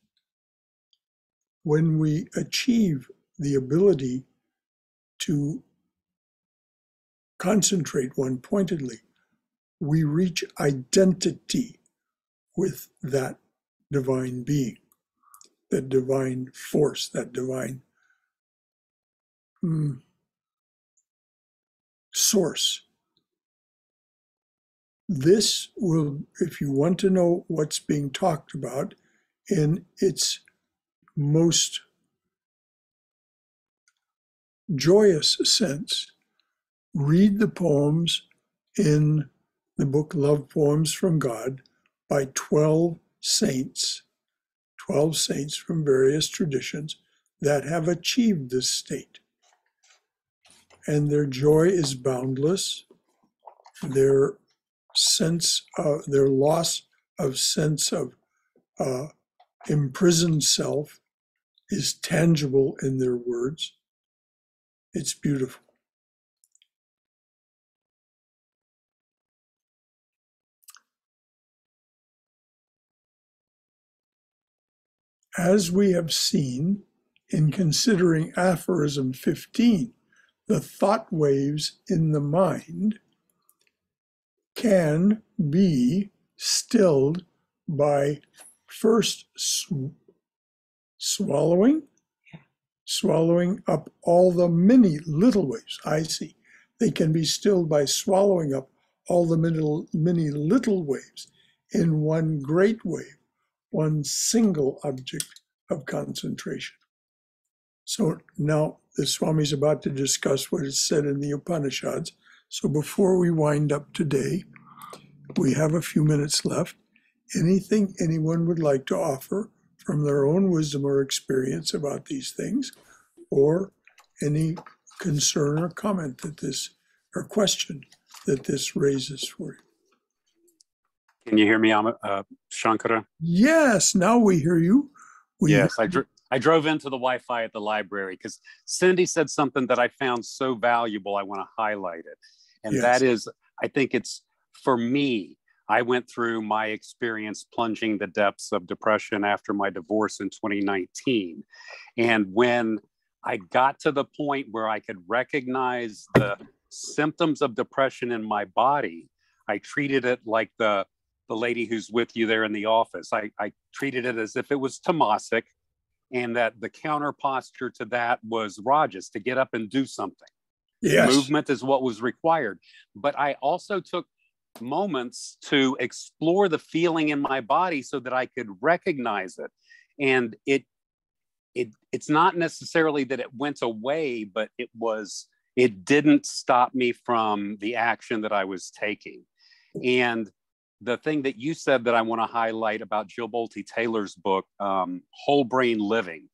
[SPEAKER 1] When we achieve the ability to concentrate one pointedly, we reach identity with that divine being, that divine force, that divine source. This will, if you want to know what's being talked about in its most joyous sense, read the poems in the book Love Poems from God by 12 saints from various traditions that have achieved this state. And their joy is boundless. Their loss of sense of imprisoned self is tangible in their words. It's beautiful. As we have seen in considering Aphorism 15, the thought waves in the mind can be stilled by first swallowing up all the many little waves. I see. They can be stilled by swallowing up all the many little waves in one great wave, one single object of concentration. So now the Swami is about to discuss what is said in the Upanishads. So before we wind up today, we have a few minutes left. Anything anyone would like to offer from their own wisdom or experience about these things, or any concern or comment or question that this raises for you.
[SPEAKER 9] Can you hear me, Shankara?
[SPEAKER 1] Yes, now we hear you.
[SPEAKER 9] Yes, I drove into the Wi-Fi at the library because Cindy said something that I found so valuable. I want to highlight it. And
[SPEAKER 1] yes.
[SPEAKER 9] That is, I think it's, for me, I went through my experience plunging the depths of depression after my divorce in 2019. And when I got to the point where I could recognize the symptoms of depression in my body, I treated it like the lady who's with you there in the office. I treated it as if it was tamasic, and that the counter posture to that was rajas, to get up and do something.
[SPEAKER 1] Yes.
[SPEAKER 9] Movement is what was required. But I also took moments to explore the feeling in my body so that I could recognize it. And it's not necessarily that it went away, but it didn't stop me from the action that I was taking. And the thing that you said that I want to highlight about Jill Bolte Taylor's book, Whole Brain Living,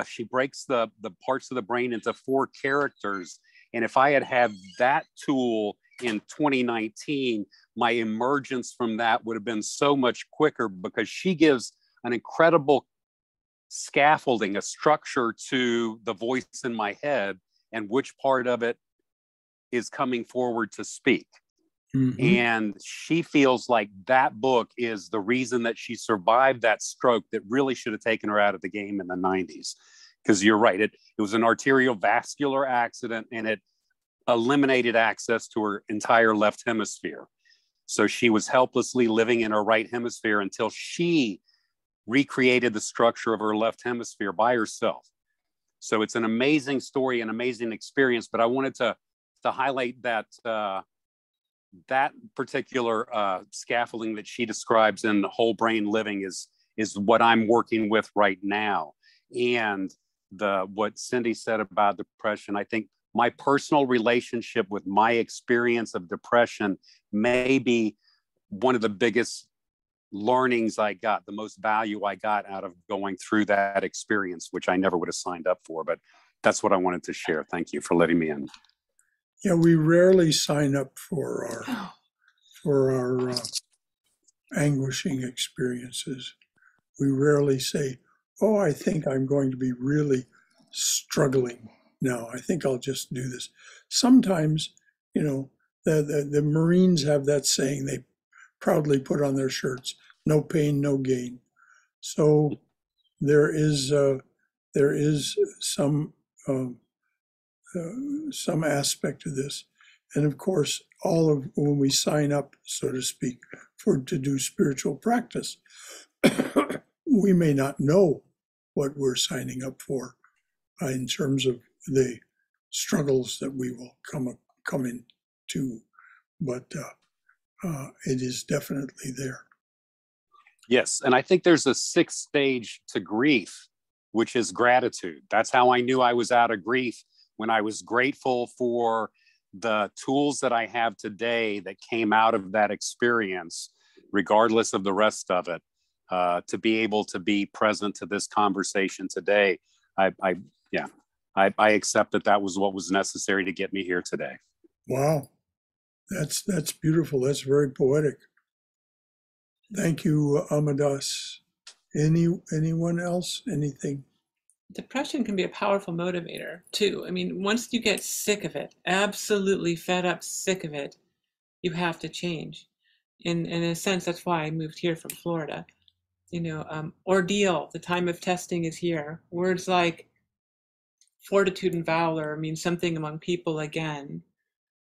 [SPEAKER 9] she breaks the parts of the brain into 4 characters. And if I had that tool in 2019, my emergence from that would have been so much quicker, because she gives an incredible scaffolding, a structure to the voice in my head and which part of it is coming forward to speak. Mm-hmm. And she feels like that book is the reason that she survived that stroke that really should have taken her out of the game in the 90s. Because you're right, it was an arteriovascular accident, and it eliminated access to her entire left hemisphere. So she was helplessly living in her right hemisphere until she recreated the structure of her left hemisphere by herself. So it's an amazing story, an amazing experience. But I wanted to highlight that that particular scaffolding that she describes in Whole Brain Living is what I'm working with right now. And what Cindy said about depression, I think my personal relationship with my experience of depression may be one of the biggest learnings I got, the most value I got out of going through that experience, which I never would have signed up for. But that's what I wanted to share. Thank you for letting me in.
[SPEAKER 1] Yeah, we rarely sign up for our anguishing experiences. We rarely say, "Oh, I think I'm going to be really struggling now. I think I'll just do this." Sometimes, the Marines have that saying they proudly put on their shirts: "No pain, no gain." So there is some aspect of this. And of course, when we sign up, so to speak, to do spiritual practice, we may not know what we're signing up for in terms of the struggles that we will come into, but it is definitely there.
[SPEAKER 9] Yes, and I think there's a 6th stage to grief, which is gratitude. That's how I knew I was out of grief, when I was grateful for the tools that I have today that came out of that experience, regardless of the rest of it, to be able to be present to this conversation today. I accept that was what was necessary to get me here today.
[SPEAKER 1] Wow, that's beautiful. That's very poetic. Thank you, Amadas. Anyone else? Anything?
[SPEAKER 2] Depression can be a powerful motivator too. I mean, once you get sick of it, absolutely fed up, sick of it, you have to change. In a sense, that's why I moved here from Florida. Ordeal, the time of testing is here. Words like fortitude and valor mean something among people again.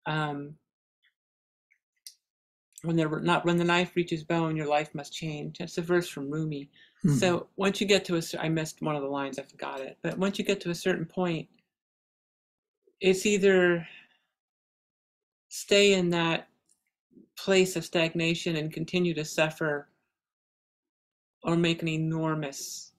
[SPEAKER 2] When the knife reaches bone, your life must change. That's a verse from Rumi. Mm-hmm. So once you get to I missed one of the lines, I forgot it. But once you get to a certain point, it's either stay in that place of stagnation and continue to suffer, or make an enormous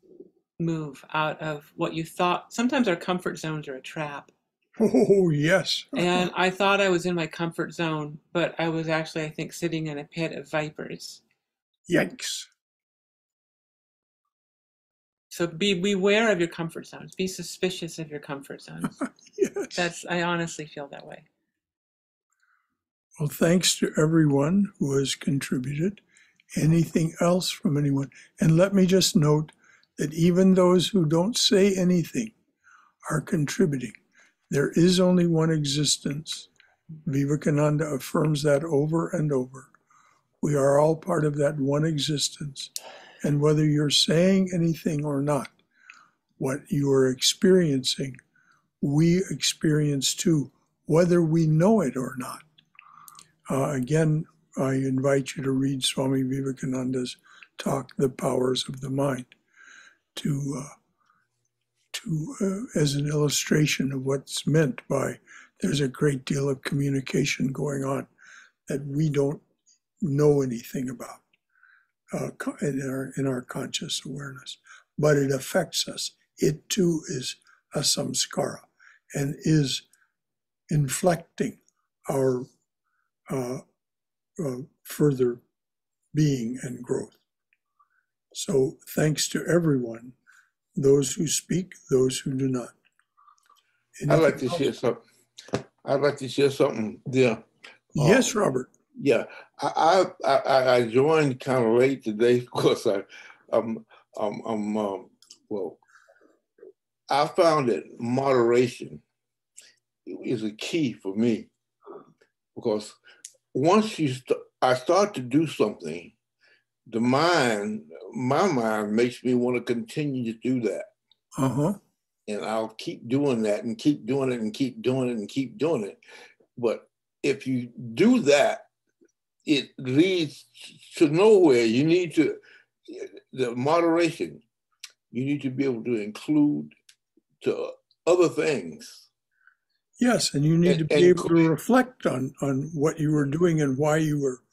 [SPEAKER 2] move out of what you thought. Sometimes our comfort zones are a trap.
[SPEAKER 1] Oh, yes.
[SPEAKER 2] And I thought I was in my comfort zone, but I was actually, I think, sitting in a pit of vipers.
[SPEAKER 1] Yikes.
[SPEAKER 2] So beware of your comfort zones. Be suspicious of your comfort zones.
[SPEAKER 1] Yes.
[SPEAKER 2] I honestly feel that way.
[SPEAKER 1] Well, thanks to everyone who has contributed. Anything else from anyone? And let me just note that even those who don't say anything are contributing. There is only one existence. Vivekananda affirms that over and over. We are all part of that one existence. And whether you're saying anything or not, what you are experiencing, we experience too, whether we know it or not. Again, I invite you to read Swami Vivekananda's talk, The Powers of the Mind, as an illustration of what's meant by there's a great deal of communication going on that we don't know anything about in our conscious awareness, but it affects us. It too is a samskara and is inflecting our further being and growth. So thanks to everyone, those who speak, those who do not.
[SPEAKER 10] I'd like to share something. I'd like to share something there.
[SPEAKER 1] Yes, Robert.
[SPEAKER 10] Yeah, I joined kind of late today because well, I found that moderation is a key for me, because once I start to do something, my mind makes me want to continue to do that. And I'll keep doing that and keep doing it and keep doing it and keep doing it. But if you do that, it leads to nowhere. You need to, the moderation, you need to be able to include to other things.
[SPEAKER 1] Yes, and you need to be able to reflect on what you were doing and why you were.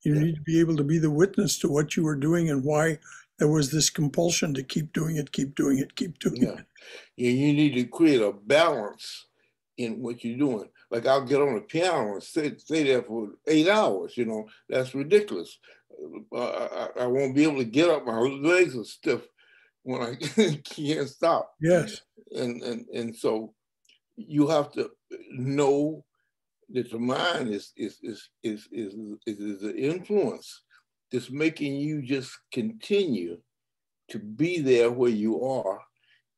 [SPEAKER 1] You need to be able to be the witness to what you were doing and why there was this compulsion to keep doing it, keep doing it, keep doing it.
[SPEAKER 10] Yeah, you need to create a balance in what you're doing. Like I'll get on the piano and stay there for 8 hours, you know, that's ridiculous. I won't be able to get up, my legs are stiff when I can't stop.
[SPEAKER 1] Yes.
[SPEAKER 10] And so you have to know that the mind is the influence that's making you just continue to be there where you are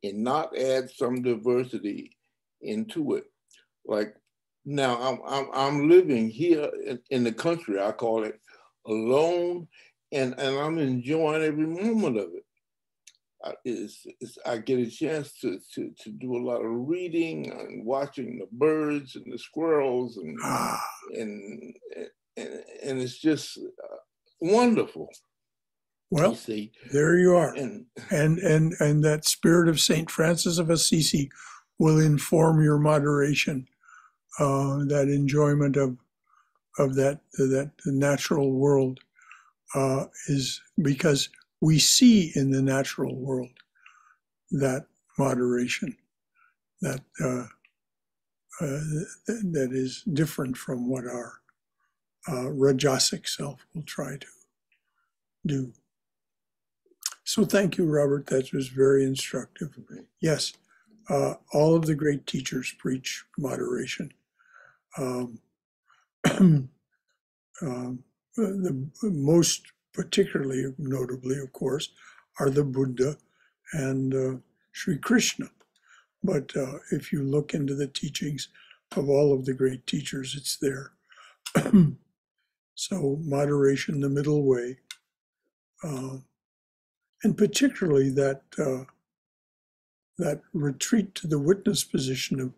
[SPEAKER 10] and not add some diversity into it. Like now I'm living here in the country, I call it, alone, and I'm enjoying every moment of it. I get a chance to do a lot of reading and watching the birds and the squirrels and it's just wonderful.
[SPEAKER 1] Well,
[SPEAKER 10] you see.
[SPEAKER 1] There you are. And that spirit of Saint Francis of Assisi will inform your moderation, that enjoyment of that natural world is because we see in the natural world that moderation that is different from what our rajasic self will try to do. So thank you, Robert. That was very instructive. Yes, all of the great teachers preach moderation. The most particularly, notably, of course, are the Buddha and Sri Krishna. But if you look into the teachings of all of the great teachers, it's there. So moderation, the middle way, and particularly that retreat to the witness position of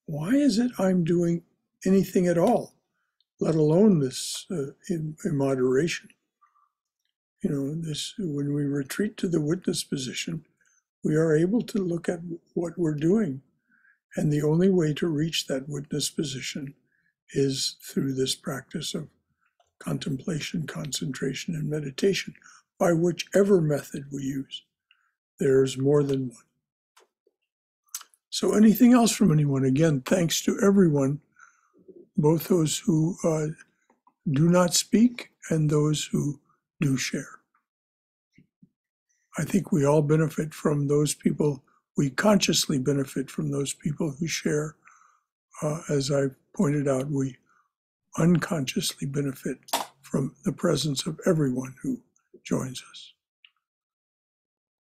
[SPEAKER 1] why is it I'm doing anything at all, let alone this in moderation. You know, this when we retreat to the witness position, we are able to look at what we're doing. And the only way to reach that witness position is through this practice of contemplation, concentration, and meditation, by whichever method we use. There's more than one. So anything else from anyone? Again, thanks to everyone, both those who do not speak and those who do share. I think we all benefit from those people. We consciously benefit from those people who share. As I pointed out, we unconsciously benefit from the presence of everyone who joins us.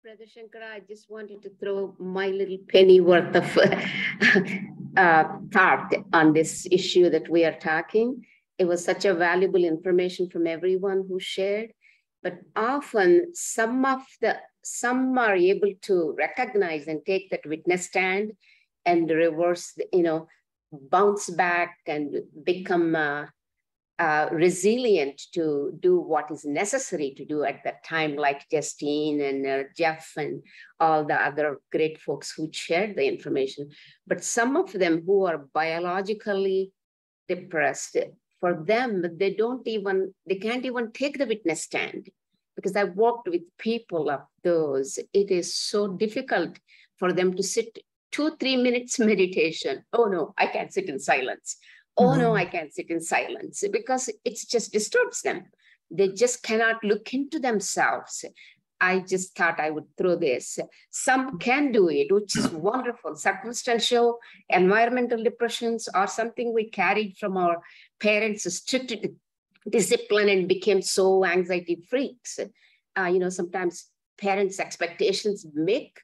[SPEAKER 3] Brother Shankara, I just wanted to throw my little penny worth of thought on this issue that we are talking. It was such a valuable information from everyone who shared, but often some are able to recognize and take that witness stand and reverse, bounce back and become resilient to do what is necessary to do at that time, like Justine and Jeff and all the other great folks who shared the information. But some of them who are biologically depressed, for them, they can't even take the witness stand, because I worked with people of those. It is so difficult for them to sit 2-3 minutes meditation. Oh no, I can't sit in silence. Oh no, I can't sit in silence, because it just disturbs them. They just cannot look into themselves. I just thought I would throw this. Some can do it, which is wonderful. Circumstantial, environmental depressions are something we carried from our parents' strict discipline and became so anxiety freaks. Sometimes parents' expectations make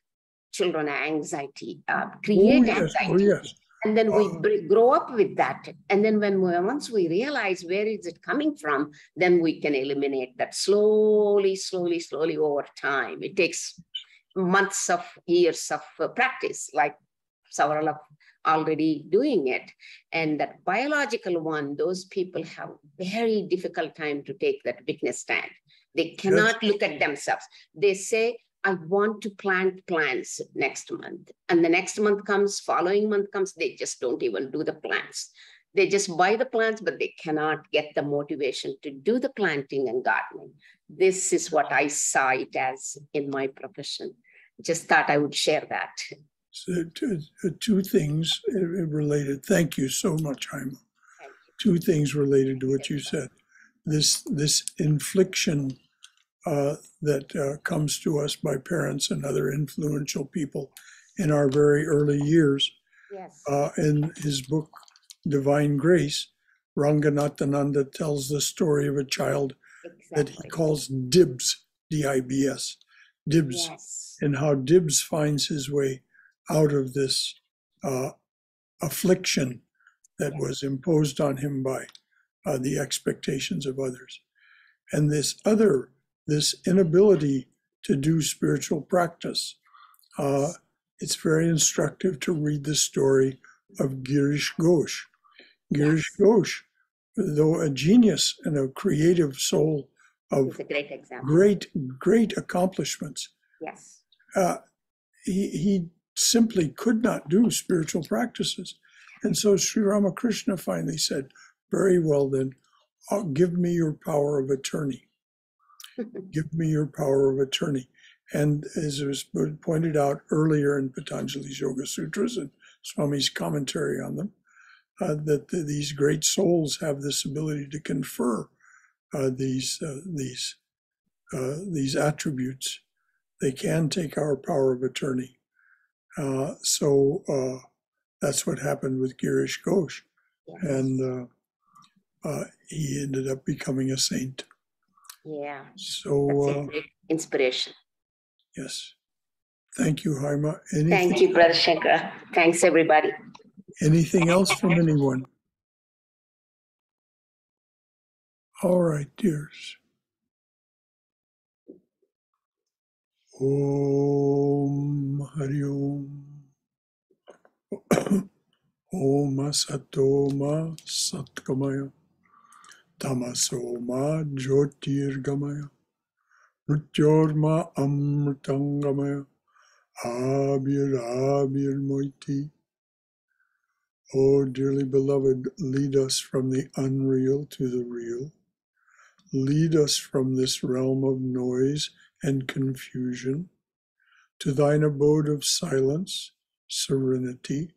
[SPEAKER 3] children anxiety, create anxiety.
[SPEAKER 1] Oh, yes.
[SPEAKER 3] And then we grow up with that. And then once we realize where is it coming from, then we can eliminate that slowly over time. It takes months of years of practice, like several of already doing it. And that biological one, those people have very difficult time to take that witness stand. They cannot look at themselves. They say, I want to plant plants next month. And the next month comes, following month comes, they just don't even do the plants. They just buy the plants, but they cannot get the motivation to do the planting and gardening. This is what I saw it as in my profession. Just thought I would share that.
[SPEAKER 1] So, two things related. Thank you so much, Haima. Two things related to what you said. This infliction that comes to us by parents and other influential people in our very early years.
[SPEAKER 3] Yes.
[SPEAKER 1] In his book, Divine Grace, Ranganathananda tells the story of a child that he calls Dibs, D-I-B-S, Dibs,
[SPEAKER 3] yes.
[SPEAKER 1] and how Dibs finds his way out of this affliction that was imposed on him by the expectations of others. And this inability to do spiritual practice. It's very instructive to read the story of Girish Ghosh. Girish Ghosh, though a genius and a creative soul of great accomplishments,
[SPEAKER 3] yes,
[SPEAKER 1] he simply could not do spiritual practices. And so Sri Ramakrishna finally said, very well then, give me your power of attorney. Give me your power of attorney. And as was pointed out earlier in Patanjali's Yoga Sutras and Swami's commentary on them, that these great souls have this ability to confer these attributes. They can take our power of attorney. So that's what happened with Girish Ghosh.
[SPEAKER 3] yes.
[SPEAKER 1] And he ended up becoming a saint.
[SPEAKER 3] Yeah.
[SPEAKER 1] So
[SPEAKER 3] that's a great inspiration.
[SPEAKER 1] Yes. Thank you, Haima.
[SPEAKER 3] Thank you, Brother Shankara. Thanks, everybody.
[SPEAKER 1] Anything else from anyone? All right, dears. Om Hari Om. Om Asatoma Satkamaya. Tamasoma Jyotirgamaya. Mrityorma Amritangamaya. Abir Moiti. Oh, dearly beloved, lead us from the unreal to the real. Lead us from this realm of noise and confusion to thine abode of silence, serenity,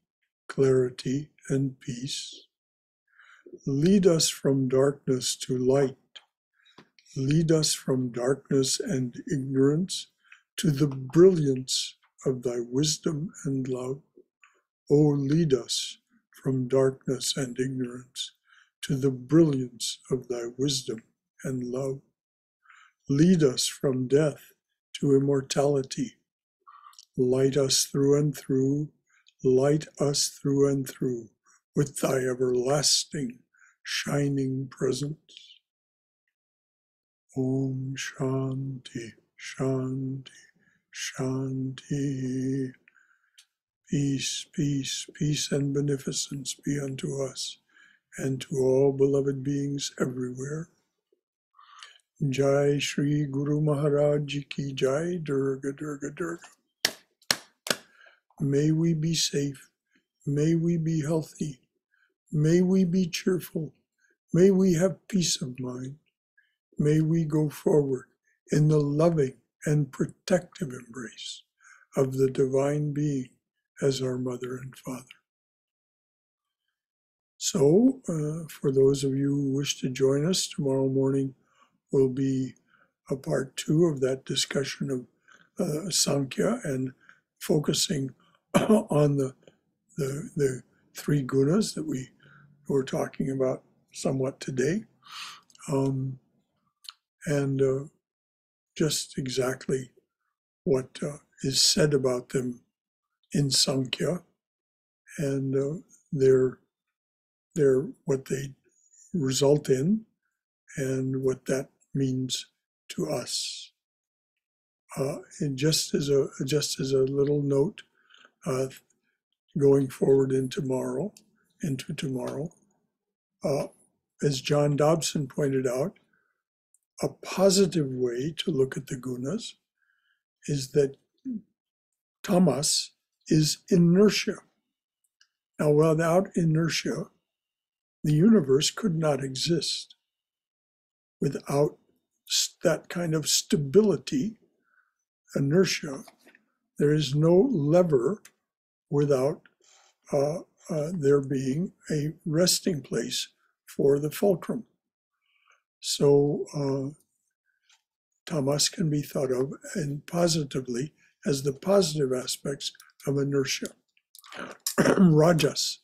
[SPEAKER 1] clarity, and peace. Lead us from darkness to light. Lead us from darkness and ignorance to the brilliance of thy wisdom and love. Oh, lead us from darkness and ignorance to the brilliance of thy wisdom and love. Lead us from death to immortality. Light us through and through, light us through and through with thy everlasting shining presence. Om Shanti, Shanti, Shanti. Peace, peace, peace and beneficence be unto us and to all beloved beings everywhere. Jai Shri Guru Maharaj Ki Jai, Durga, Durga, Durga. May we be safe, may we be healthy, may we be cheerful, May we have peace of mind. May we go forward in the loving and protective embrace of the Divine Being as our Mother and Father. So, for those of you who wish to join us, tomorrow morning will be a part 2 of that discussion of Sankhya and focusing on the 3 gunas that we were talking about somewhat today. And just exactly what is said about them in Sankhya and their what they result in and what that means to us. And just as a little note, going forward into tomorrow, as John Dobson pointed out, a positive way to look at the gunas is that tamas is inertia. Now, without inertia, the universe could not exist. Without that kind of stability, inertia, there is no lever without there being a resting place for the fulcrum. So tamas can be thought of and positively as the positive aspects of inertia. Rajas.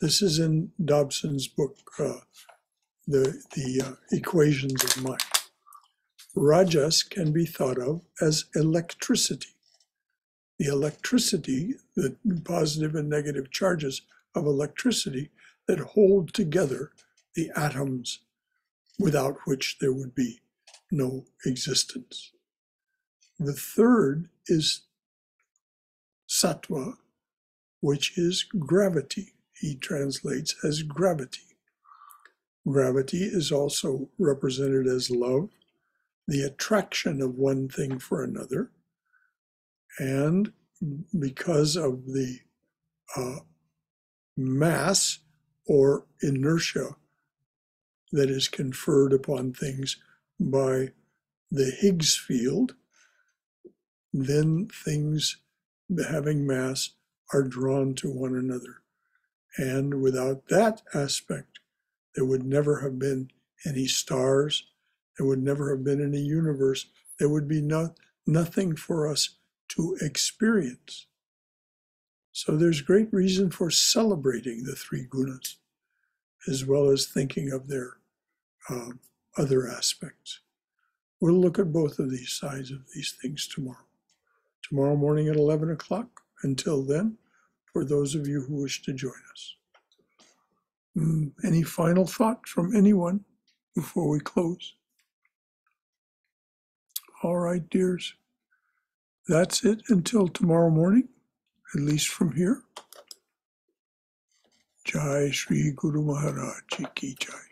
[SPEAKER 1] This is in Dobson's book, the Equations of Mind. Rajas can be thought of as electricity. The electricity, the positive and negative charges of electricity that hold together the atoms without which there would be no existence. The third is sattva, which is gravity. He translates as gravity. Gravity is also represented as love, the attraction of one thing for another, and because of the mass or inertia that is conferred upon things by the Higgs field, then things having mass are drawn to one another. And without that aspect, there would never have been any stars, there would never have been any universe, there would be nothing for us to experience. So there's great reason for celebrating the 3 gunas, as well as thinking of their other aspects. We'll look at both of these sides of these things tomorrow morning at 11 o'clock. Until then, for those of you who wish to join us. Any final thought from anyone before we close? All right, dears. That's it until tomorrow morning, at least from here. Jai Shri Guru Maharaj Ki Jai.